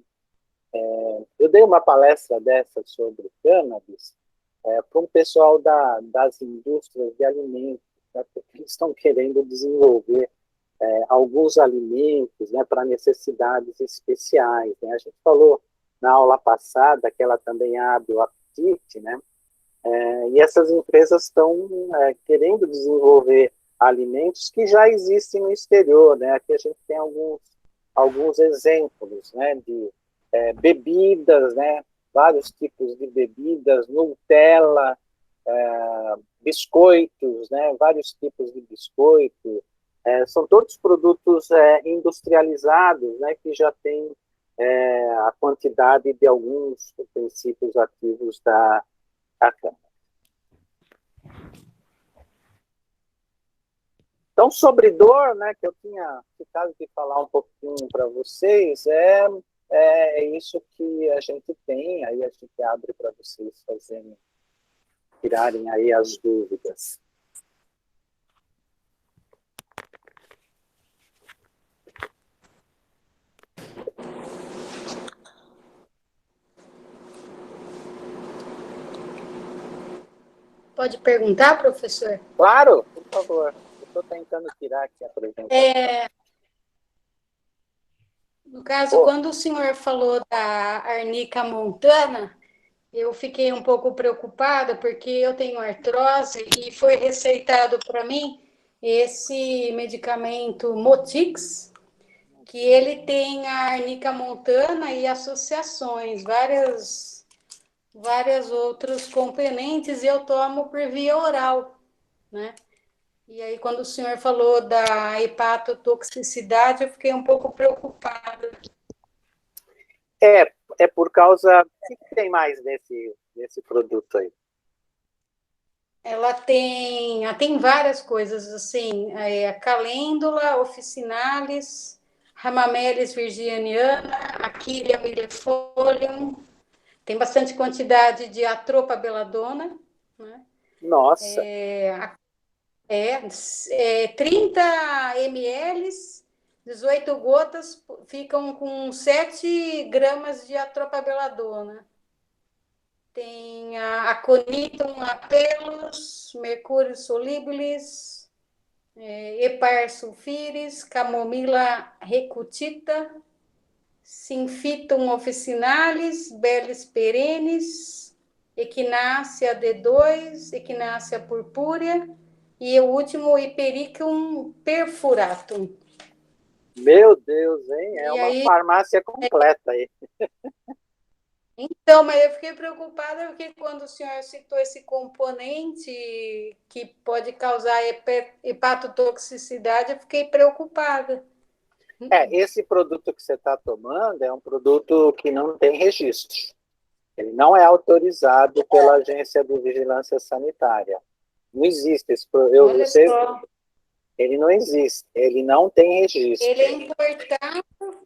[SPEAKER 1] Eu dei uma palestra dessa sobre cannabis para um pessoal das indústrias de alimentos, né, porque eles estão querendo desenvolver alguns alimentos, né, para necessidades especiais, né? A gente falou na aula passada que ela também abre o apetite, né? E essas empresas estão querendo desenvolver alimentos que já existem no exterior, né? Aqui a gente tem alguns exemplos, né, de bebidas, né? Vários tipos de bebidas, Nutella, biscoitos, né? Vários tipos de biscoito. São todos produtos industrializados, né? Que já têm a quantidade de alguns princípios ativos da cana. Então, sobre dor, né, que eu tinha ficado de falar um pouquinho para vocês, é isso que a gente tem, aí a gente abre para vocês tirarem aí as dúvidas.
[SPEAKER 2] Pode perguntar, professor?
[SPEAKER 1] Claro, por favor. Eu estou tentando tirar aqui a apresentação.
[SPEAKER 2] No caso, quando o senhor falou da arnica montana, eu fiquei um pouco preocupada, porque eu tenho artrose e foi receitado para mim esse medicamento Motix, que ele tem a arnica montana e associações, vários outros componentes, e eu tomo por via oral, né? E aí, quando o senhor falou da hepatotoxicidade, eu fiquei um pouco preocupada.
[SPEAKER 1] É por causa... O que tem mais nesse produto aí?
[SPEAKER 2] Ela tem várias coisas, assim, calêndula, officinalis, ramamelis virginiana, Achillea millefolium, tem bastante quantidade de atropa beladona, né?
[SPEAKER 1] Nossa!
[SPEAKER 2] 30 ml, 18 gotas, ficam com 7 gramas de atropa beladona. Tem a Aconitum apellus, Mercúrio solubilis, Hepar sulfiris, Camomila recutita, Symphytum officinalis, Bellis perennis, Echinacea D2, Echinacea purpúrea e o último, Hypericum perfuratum.
[SPEAKER 1] Meu Deus, hein? É uma farmácia completa aí.
[SPEAKER 2] Então, mas eu fiquei preocupada porque quando o senhor citou esse componente que pode causar hepatotoxicidade, eu fiquei preocupada.
[SPEAKER 1] Esse produto que você está tomando é um produto que não tem registro. Ele não é autorizado pela Agência de Vigilância Sanitária. Não existe esse produto. Ele não existe, ele não tem registro.
[SPEAKER 2] Ele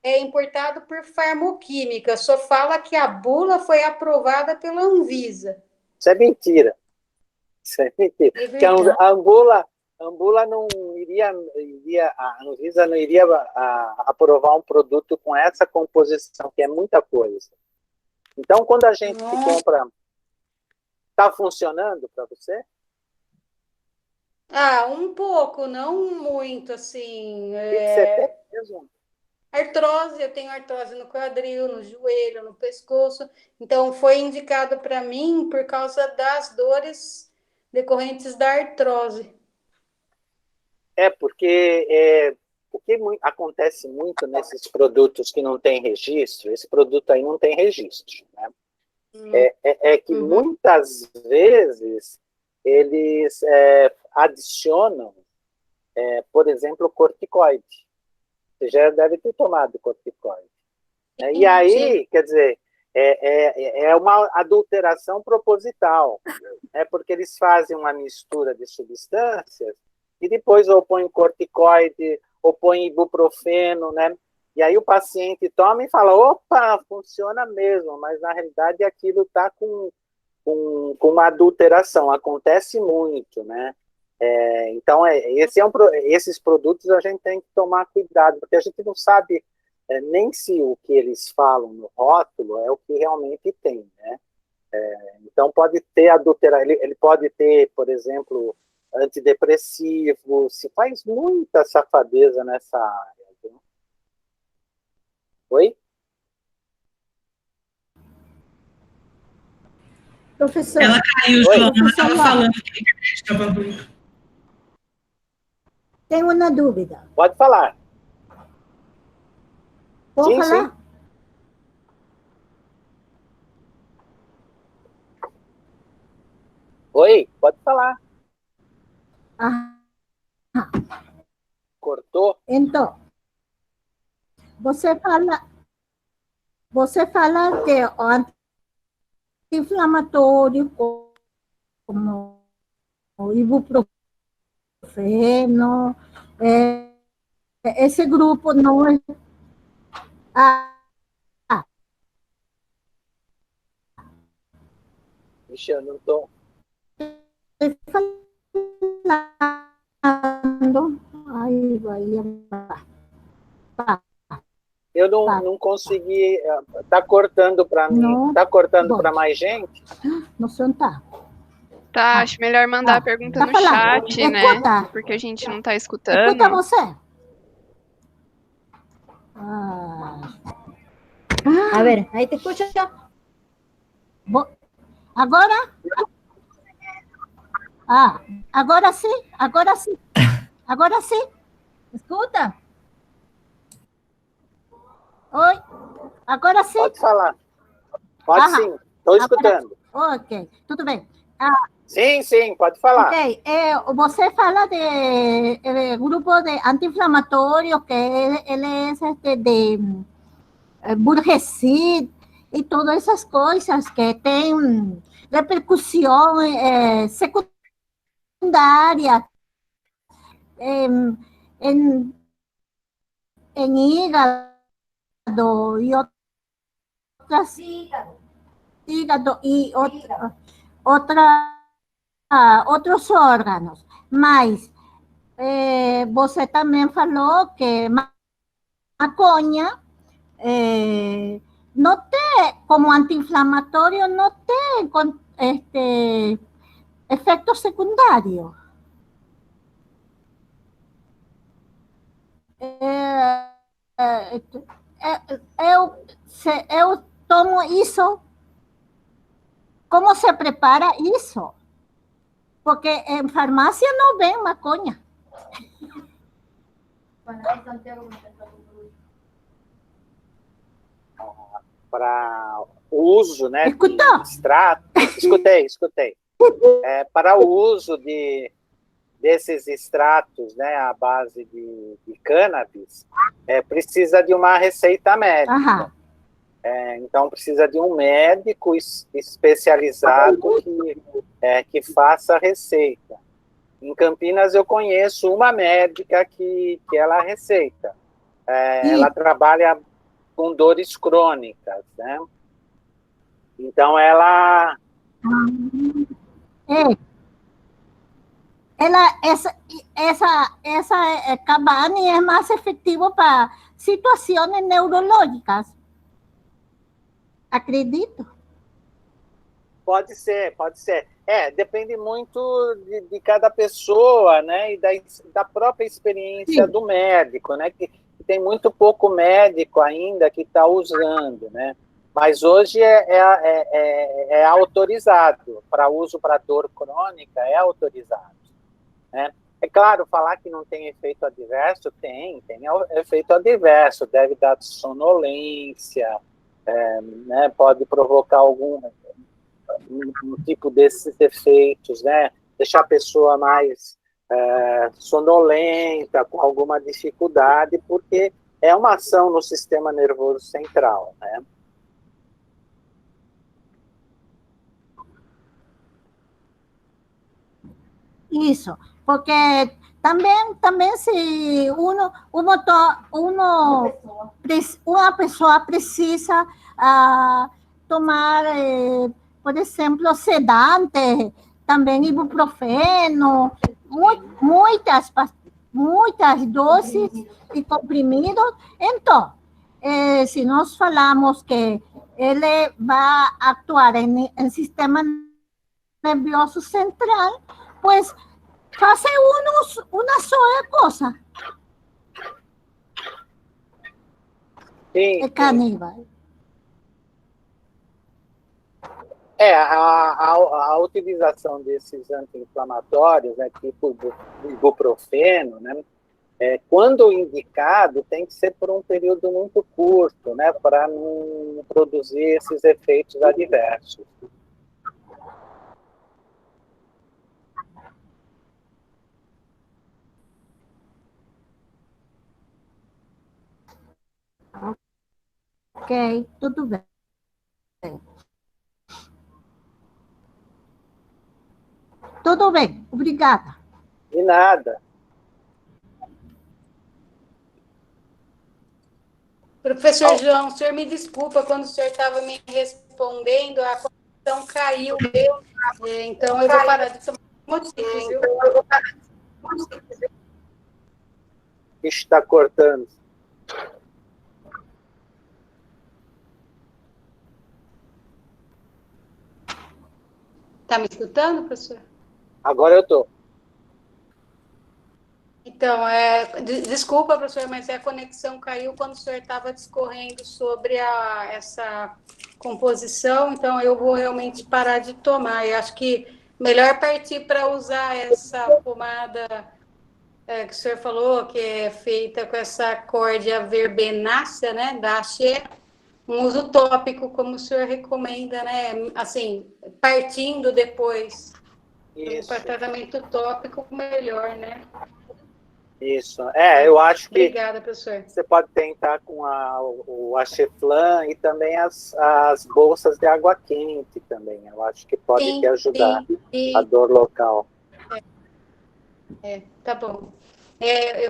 [SPEAKER 2] é importado por farmoquímica, só fala que a bula foi aprovada pela Anvisa.
[SPEAKER 1] Isso é mentira. Isso é mentira. Porque a Angola não iria, a Anvisa não iria aprovar um produto com essa composição, que é muita coisa. Então, quando a gente compra, está funcionando para você?
[SPEAKER 2] Um pouco, não muito, assim.
[SPEAKER 1] Você tem mesmo?
[SPEAKER 2] Artrose, eu tenho artrose no quadril, no joelho, no pescoço. Então, foi indicado para mim por causa das dores decorrentes da artrose.
[SPEAKER 1] Porque o que acontece muito nesses produtos que não têm registro, esse produto aí não tem registro, né? É que muitas vezes eles adicionam, por exemplo, corticoide. Você já deve ter tomado corticoide. Né? E aí, sim, quer dizer, é uma adulteração proposital, né? Porque eles fazem uma mistura de substâncias e depois ou põe corticoide, ou põe ibuprofeno, né? E aí o paciente toma e fala, opa, funciona mesmo, mas na realidade aquilo está com uma adulteração, acontece muito, né? Então, esses produtos a gente tem que tomar cuidado, porque a gente não sabe nem se o que eles falam no rótulo é o que realmente tem, né? Então, pode ter adulteração, ele pode ter, por exemplo, antidepressivo, se faz muita safadeza nessa área. Viu? Oi?
[SPEAKER 4] Professor.
[SPEAKER 5] Ela caiu, João, ela estava falando que a internet estava ruim.
[SPEAKER 4] Tenho uma dúvida.
[SPEAKER 1] Pode falar.
[SPEAKER 4] Posso
[SPEAKER 1] sim,
[SPEAKER 4] falar?
[SPEAKER 1] Sim. Oi, pode falar. Cortou?
[SPEAKER 4] Então, você fala que o anti-inflamatório, como o ibuprofeno, esse grupo não é...
[SPEAKER 1] Vixe, eu não estou...
[SPEAKER 4] Aí vai...
[SPEAKER 1] Eu não consegui... Está cortando para mim. Está cortando para mais gente?
[SPEAKER 4] Não está.
[SPEAKER 6] Tá, acho melhor mandar a pergunta no chat, né? Porque a gente não está escutando.
[SPEAKER 4] Escuta você. A ver, aí te escucha. Agora? Agora sim, agora sim. Agora sim. Escuta. Oi, agora sim.
[SPEAKER 1] Pode falar. Pode sim, estou escutando.
[SPEAKER 4] Ok, tudo bem.
[SPEAKER 1] Sim, pode falar.
[SPEAKER 4] Ok, você fala de grupo de anti-inflamatório, que ele é de Burgesside e todas essas coisas que tem repercussão secundária em hígado e outras hígado e outros órgãos. Mas você também falou que maconha não tem, como anti-inflamatório, não tem efeito secundário. Eu tomo isso. Como se prepara isso? Porque em farmácia não vem maconha.
[SPEAKER 1] Para o uso, né?
[SPEAKER 4] Escutou?
[SPEAKER 1] De extrato. Escutei. Para o uso desses extratos, né, à base de cannabis, precisa de uma receita médica. Então, precisa de um médico especializado que faça a receita. Em Campinas, eu conheço uma médica que ela receita. Ela trabalha com dores crônicas, né? Então, ela
[SPEAKER 4] essa cabane é mais efetiva para situações neurológicas. Acredito.
[SPEAKER 1] Pode ser. Depende muito de cada pessoa, né? E da própria experiência do médico, né? Que tem muito pouco médico ainda que está usando, né? Mas hoje é autorizado, para uso para dor crônica, é autorizado, né? É claro, falar que não tem efeito adverso, tem efeito adverso, deve dar sonolência, né, pode provocar algum um tipo desses efeitos, né, deixar a pessoa mais sonolenta, com alguma dificuldade, porque é uma ação no sistema nervoso central, né?
[SPEAKER 4] Isso, porque também se uma pessoa precisa tomar, por exemplo, sedante, também ibuprofeno, muitas doses de comprimidos. Então, se nós falamos que ele vai actuar em sistema nervioso central, pues hace una sola cosa.
[SPEAKER 1] Sim,
[SPEAKER 4] É caníbal.
[SPEAKER 1] A utilização desses anti-inflamatórios, né, tipo do ibuprofeno, né, quando indicado, tem que ser por um período muito curto, né, para não produzir esses efeitos adversos.
[SPEAKER 4] Ok, tudo bem. Tudo bem, obrigada.
[SPEAKER 1] De nada.
[SPEAKER 2] Professor João, o senhor me desculpa, quando o senhor estava me respondendo, a conexão caiu. Então, eu vou parar de tomar motivos, viu?
[SPEAKER 1] Está cortando.
[SPEAKER 2] Está me escutando, professor?
[SPEAKER 1] Agora eu estou.
[SPEAKER 2] Então, desculpa, professor, mas a conexão caiu quando o senhor estava discorrendo sobre essa composição, então eu vou realmente parar de tomar. Eu acho que melhor partir para usar essa pomada que o senhor falou, que é feita com essa córdia verbenácea, né, da Axê, um uso tópico, como o senhor recomenda, né, assim, partindo depois para tratamento tópico, melhor, né?
[SPEAKER 1] Isso. Eu acho que
[SPEAKER 2] Obrigada, professor.
[SPEAKER 1] Você pode tentar com o Axeflan e também as bolsas de água quente também. Eu acho que pode te ajudar a dor local.
[SPEAKER 2] Tá bom.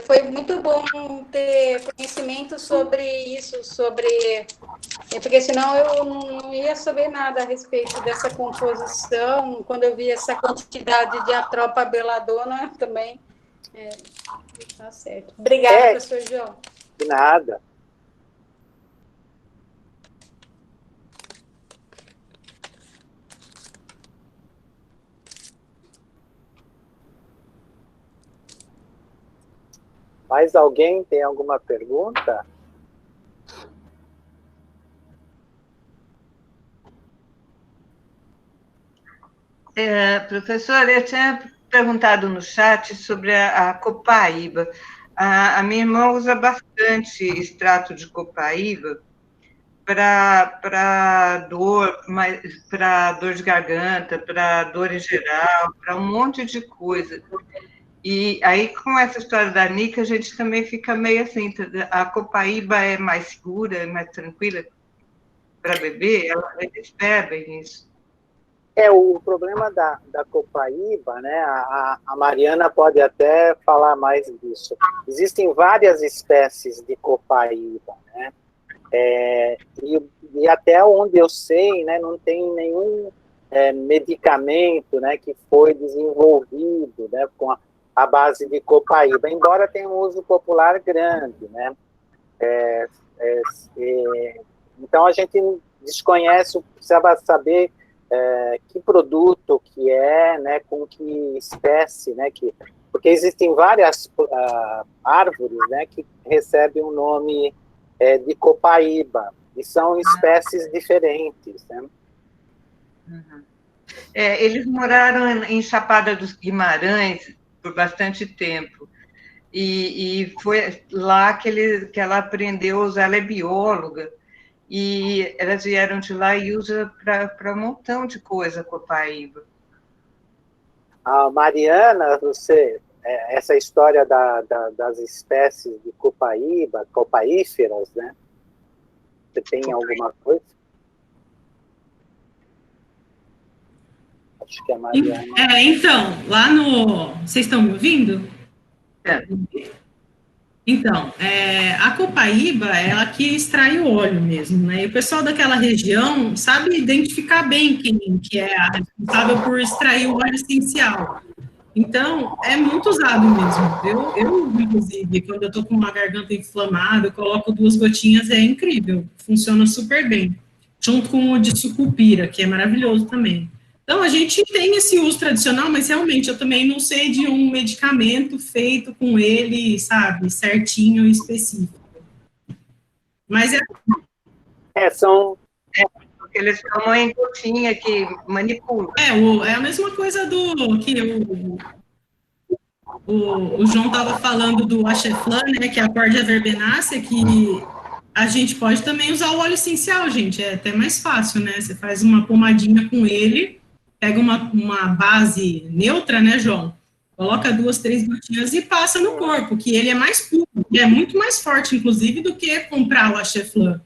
[SPEAKER 2] Foi muito bom ter conhecimento sobre isso, porque senão eu não ia saber nada a respeito dessa composição. Quando eu vi essa quantidade de atropa beladona também. Tá certo. Obrigada, professor João.
[SPEAKER 1] De nada. Mais alguém tem alguma pergunta?
[SPEAKER 7] Professor, eu tinha perguntado no chat sobre a copaíba. A minha irmã usa bastante extrato de copaíba para dor, para dor de garganta, para dor em geral, para um monte de coisa. E aí, com essa história da Nica, a gente também fica meio assim, a copaíba é mais segura, é mais tranquila para beber? Eles bebem isso.
[SPEAKER 1] O problema da copaíba, né, a Mariana pode até falar mais disso. Existem várias espécies de copaíba, né, e até onde eu sei, né, não tem nenhum medicamento, né, que foi desenvolvido, né, com a base de copaíba, embora tenha um uso popular grande, né. Então a gente desconhece, precisava saber que produto que né, com que espécie, né, porque existem várias árvores, né, que recebem o nome de copaíba, E são espécies diferentes, né?
[SPEAKER 7] Uhum. Eles moraram em Chapada dos Guimarães por bastante tempo. E foi lá que ela aprendeu, ela é bióloga, e elas vieram de lá e usa para um montão de coisa, copaíba.
[SPEAKER 1] Mariana, essa história das espécies de copaíba, copaíferas, né? Você tem alguma coisa? Acho que a Mariana...
[SPEAKER 5] Então, lá no... Vocês estão me ouvindo?
[SPEAKER 7] É.
[SPEAKER 5] Então, a copaíba, ela que extrai o óleo mesmo, né? E o pessoal daquela região sabe identificar bem quem que é a responsável por extrair o óleo essencial. Então, é muito usado mesmo. Eu inclusive, quando eu tô com uma garganta inflamada, eu coloco 2 gotinhas, é incrível. Funciona super bem. Junto com o de sucupira, que é maravilhoso também. Então, a gente tem esse uso tradicional, mas realmente eu também não sei de um medicamento feito com ele, sabe, certinho e específico. Mas
[SPEAKER 1] são...
[SPEAKER 7] Porque eles tomam em gotinha que manipula.
[SPEAKER 5] É a mesma coisa do que o João estava falando do Axeflan, né, que é a Cordia verbenácea, que a gente pode também usar o óleo essencial, gente, é até mais fácil, né? Você faz uma pomadinha com ele, pega uma base neutra, né, João? Coloca 2, 3 gotinhas e passa no corpo, que ele é mais puro, é muito mais forte, inclusive, do que comprar o Axeflan.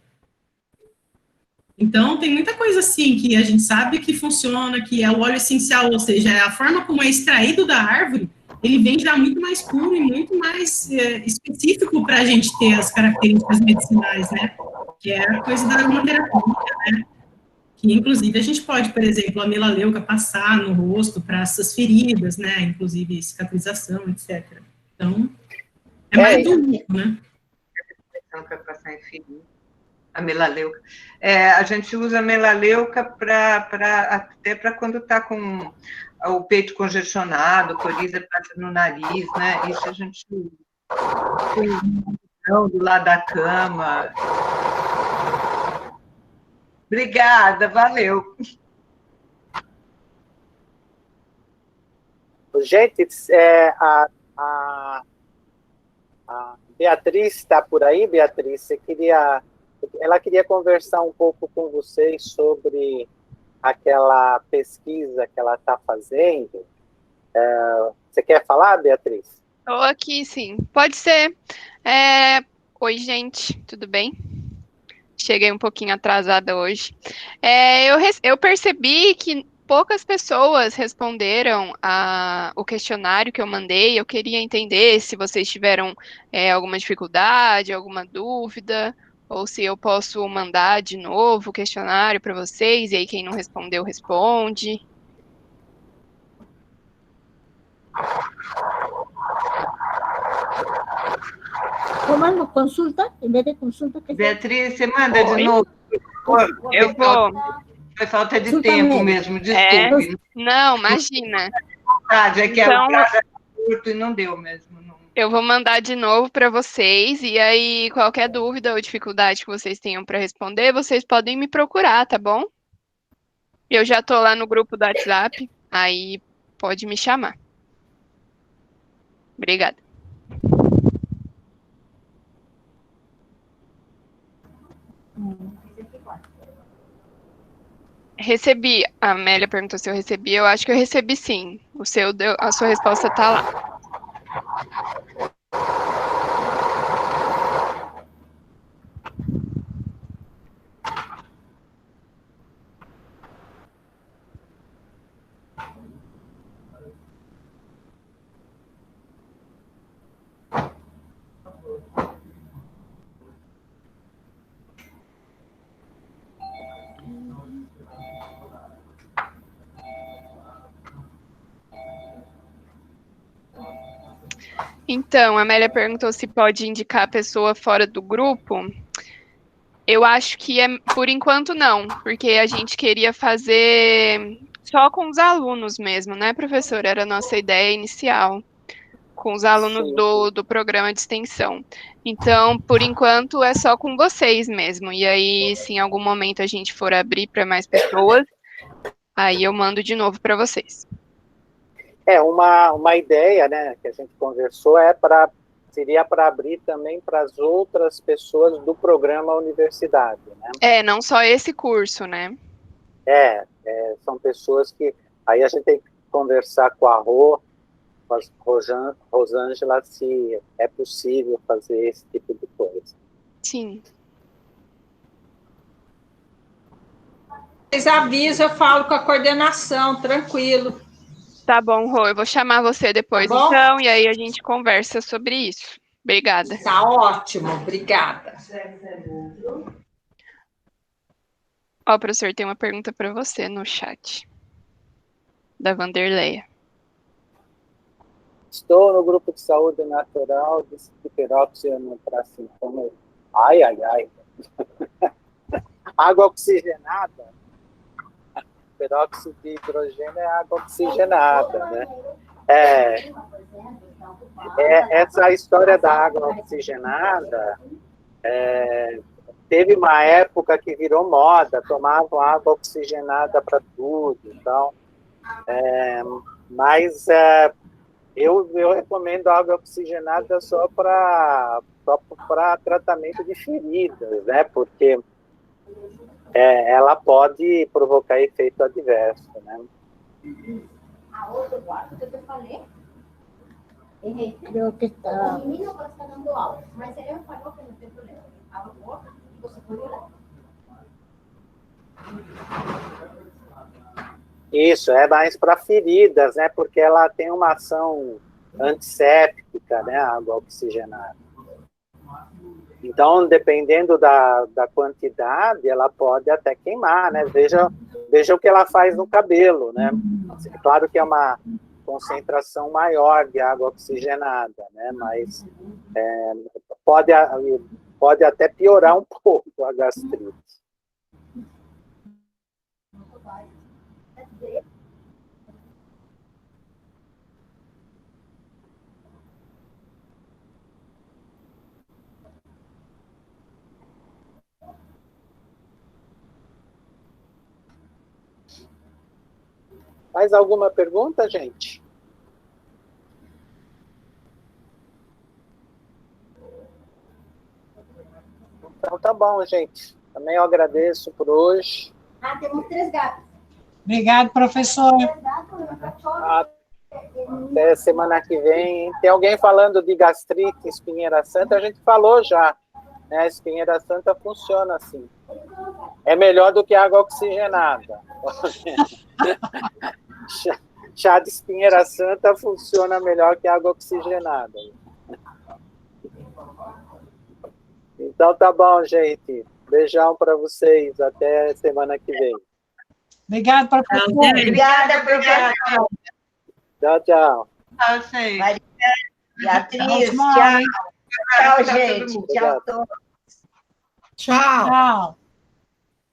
[SPEAKER 5] Então, tem muita coisa assim que a gente sabe que funciona, que é o óleo essencial, ou seja, é a forma como é extraído da árvore, ele vem já muito mais puro e muito mais específico para a gente ter as características medicinais, né? Que é a coisa da aromaterapia, né? Que, inclusive, a gente pode, por exemplo, a melaleuca passar no rosto para essas feridas, né? Inclusive cicatrização, etc. Então, é mais do único, né?
[SPEAKER 7] Para passar em ferida. A melaleuca. A gente usa a melaleuca até para quando está com o peito congestionado, coriza passa no nariz, né? Isso a gente usa. Do lado da cama. Obrigada, valeu.
[SPEAKER 1] Gente, a Beatriz está por aí, Beatriz? Ela queria conversar um pouco com vocês sobre aquela pesquisa que ela está fazendo. Você quer falar, Beatriz?
[SPEAKER 6] Estou aqui, sim. Pode ser. Oi, gente, tudo bem? Cheguei um pouquinho atrasada hoje. Eu percebi que poucas pessoas responderam o questionário que eu mandei. Eu queria entender se vocês tiveram alguma dificuldade, alguma dúvida, ou se eu posso mandar de novo o questionário para vocês, e aí quem não respondeu, responde.
[SPEAKER 4] Comando consulta, em vez de consulta...
[SPEAKER 7] Beatriz, você manda de novo?
[SPEAKER 6] Eu vou.
[SPEAKER 7] Foi falta de tempo mesmo, desculpe.
[SPEAKER 6] Não, imagina.
[SPEAKER 7] É que então, a curto e não deu mesmo. Não.
[SPEAKER 6] Eu vou mandar de novo para vocês, e aí qualquer dúvida ou dificuldade que vocês tenham para responder, vocês podem me procurar, tá bom? Eu já estou lá no grupo do WhatsApp, aí pode me chamar. Obrigada. Recebi. A Amélia perguntou se eu recebi. Eu acho que eu recebi sim. A sua resposta está lá. Então, a Amélia perguntou se pode indicar a pessoa fora do grupo. Eu acho que por enquanto não, porque a gente queria fazer só com os alunos mesmo, né, professora? Era a nossa ideia inicial. com os alunos
[SPEAKER 1] Sim.
[SPEAKER 6] do programa de extensão. Então, por enquanto, é só com vocês mesmo. E aí, se em algum momento a gente for abrir para mais pessoas, aí eu mando de novo para vocês.
[SPEAKER 1] Uma ideia, né, que a gente conversou seria para abrir também para as outras pessoas do programa universidade, né?
[SPEAKER 6] Não só esse curso, né?
[SPEAKER 1] São pessoas que aí a gente tem que conversar com a com a Rosângela, se é possível fazer esse tipo de coisa.
[SPEAKER 6] Sim.
[SPEAKER 8] Vocês avisam, eu falo com a coordenação, tranquilo.
[SPEAKER 6] Tá bom, Rô, eu vou chamar você depois,
[SPEAKER 8] Tá bom?
[SPEAKER 6] então, e aí a gente conversa sobre isso. Obrigada.
[SPEAKER 8] Tá ótimo, obrigada.
[SPEAKER 6] Ó, professor, tem uma pergunta para você no chat, da Vanderleia.
[SPEAKER 1] Estou no grupo de saúde natural, disse que peróxido para sintoma. Ai, ai, ai. Água oxigenada. Peróxido de hidrogênio é água oxigenada, né? Essa história da água oxigenada, teve uma época que virou moda, tomavam água oxigenada para tudo, então, mas eu recomendo água oxigenada só para tratamento de feridas, né? Porque ela pode provocar efeito adverso, né?
[SPEAKER 9] A outra quarto que eu falei? Errei.
[SPEAKER 4] Creo que está.
[SPEAKER 9] O menino agora está dando aula, mas ele falou que não tem problema. A outra, você foi olhar.
[SPEAKER 1] Isso, é mais para feridas, né? Porque ela tem uma ação antisséptica, né? A água oxigenada. Então, dependendo da quantidade, ela pode até queimar, né? Veja o que ela faz no cabelo, né? Claro que é uma concentração maior de água oxigenada, né? Mas pode até piorar um pouco a gastrite. Mais alguma pergunta, gente? Então tá bom, gente. Também eu agradeço por hoje.
[SPEAKER 9] Temos 3 gatos.
[SPEAKER 3] Obrigado, professor.
[SPEAKER 9] 3 gatos,
[SPEAKER 1] Até semana que vem. Tem alguém falando de gastrite em Espinheira Santa? A gente falou já, né? A Espinheira Santa funciona assim. É melhor do que água oxigenada. Chá de Espinheira Santa funciona melhor que água oxigenada. Então tá bom, gente. Beijão para vocês. Até semana que vem.
[SPEAKER 3] Obrigado, professor.
[SPEAKER 7] Obrigada, professor.
[SPEAKER 1] Tchau, tchau.
[SPEAKER 7] Tchau, gente.
[SPEAKER 8] Beatriz,
[SPEAKER 3] Tchau,
[SPEAKER 8] tchau. Tchau,
[SPEAKER 7] Tchau,
[SPEAKER 8] gente.
[SPEAKER 7] todo mundo.
[SPEAKER 8] Tchau, todos.
[SPEAKER 3] Tchau.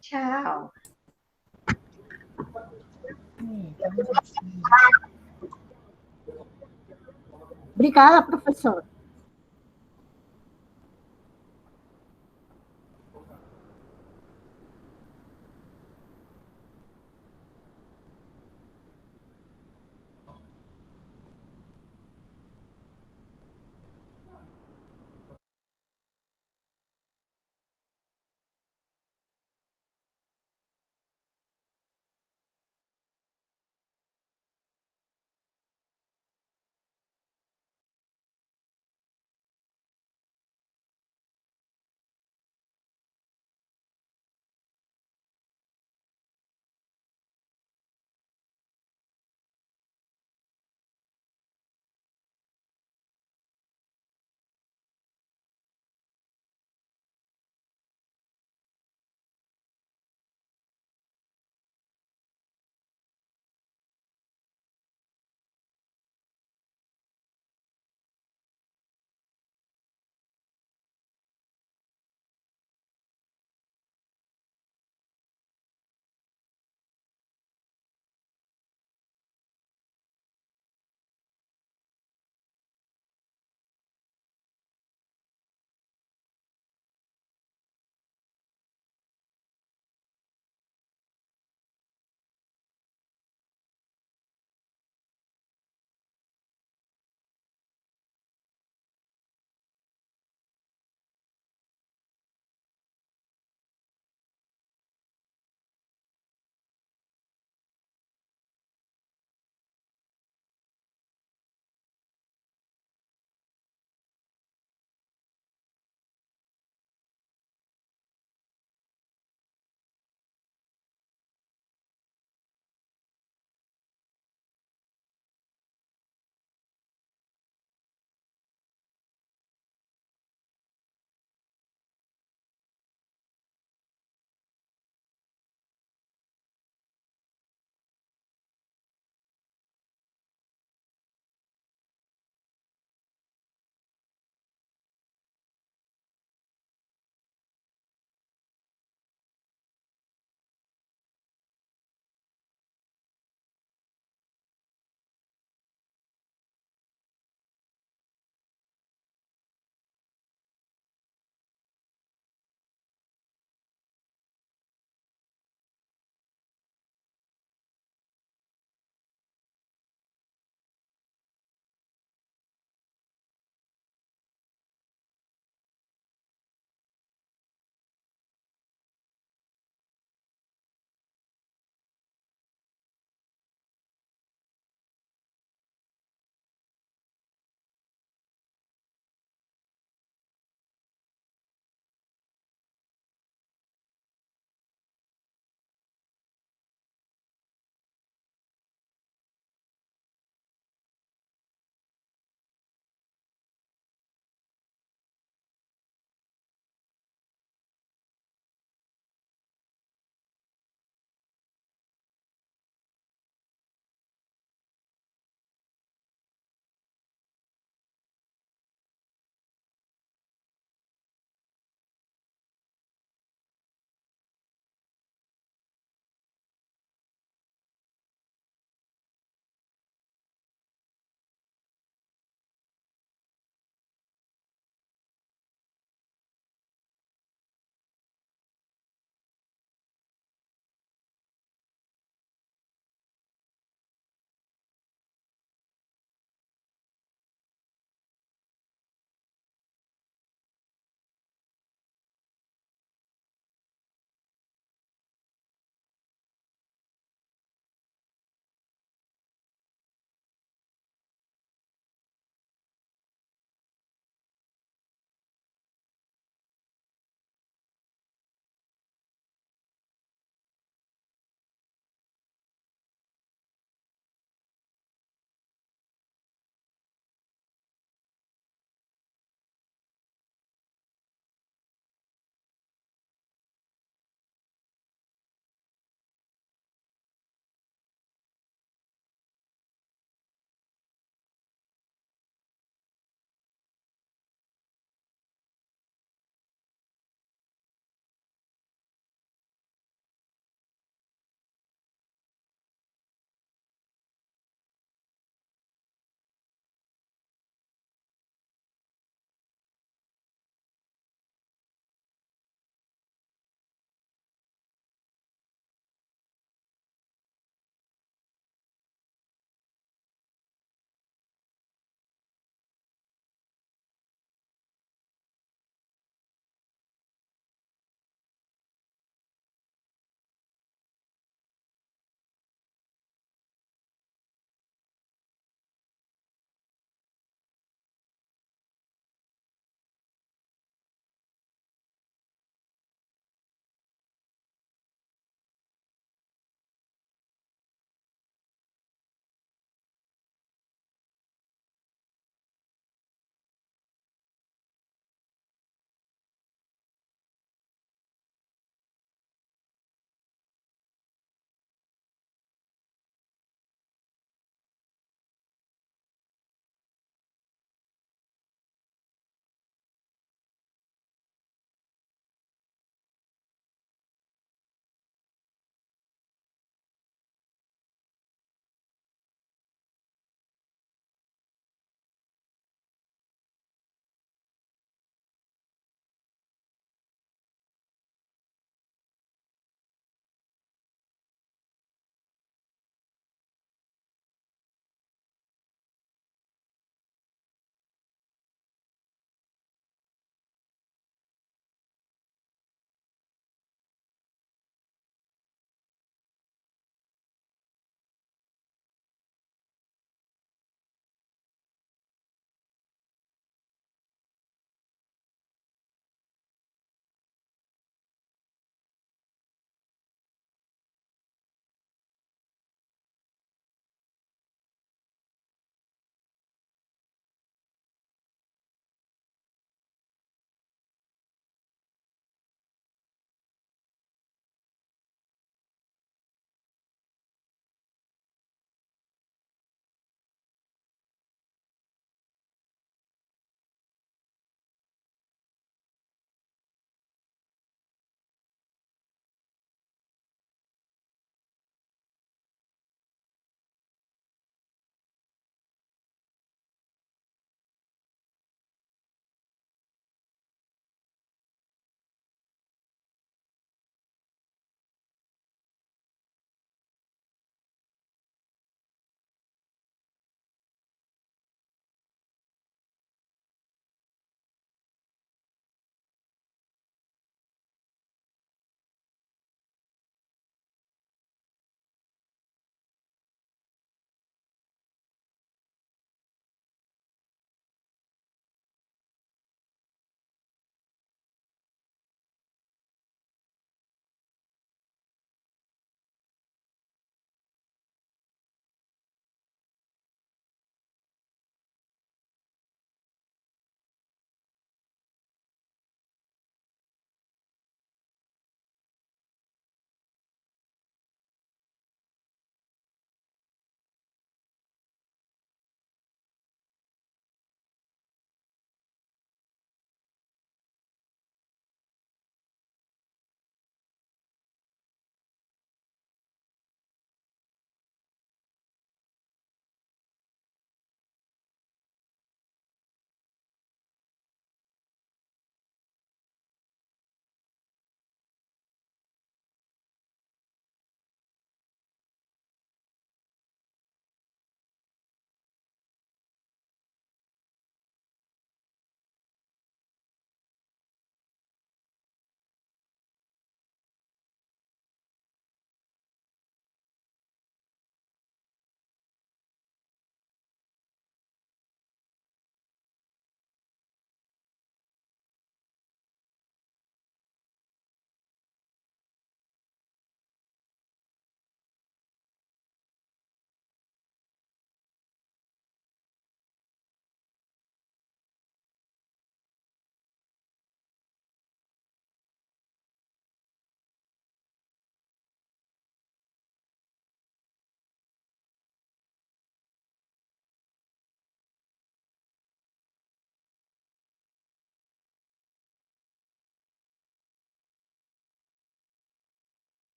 [SPEAKER 8] Tchau.
[SPEAKER 4] Obrigada, professor.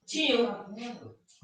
[SPEAKER 10] Tio.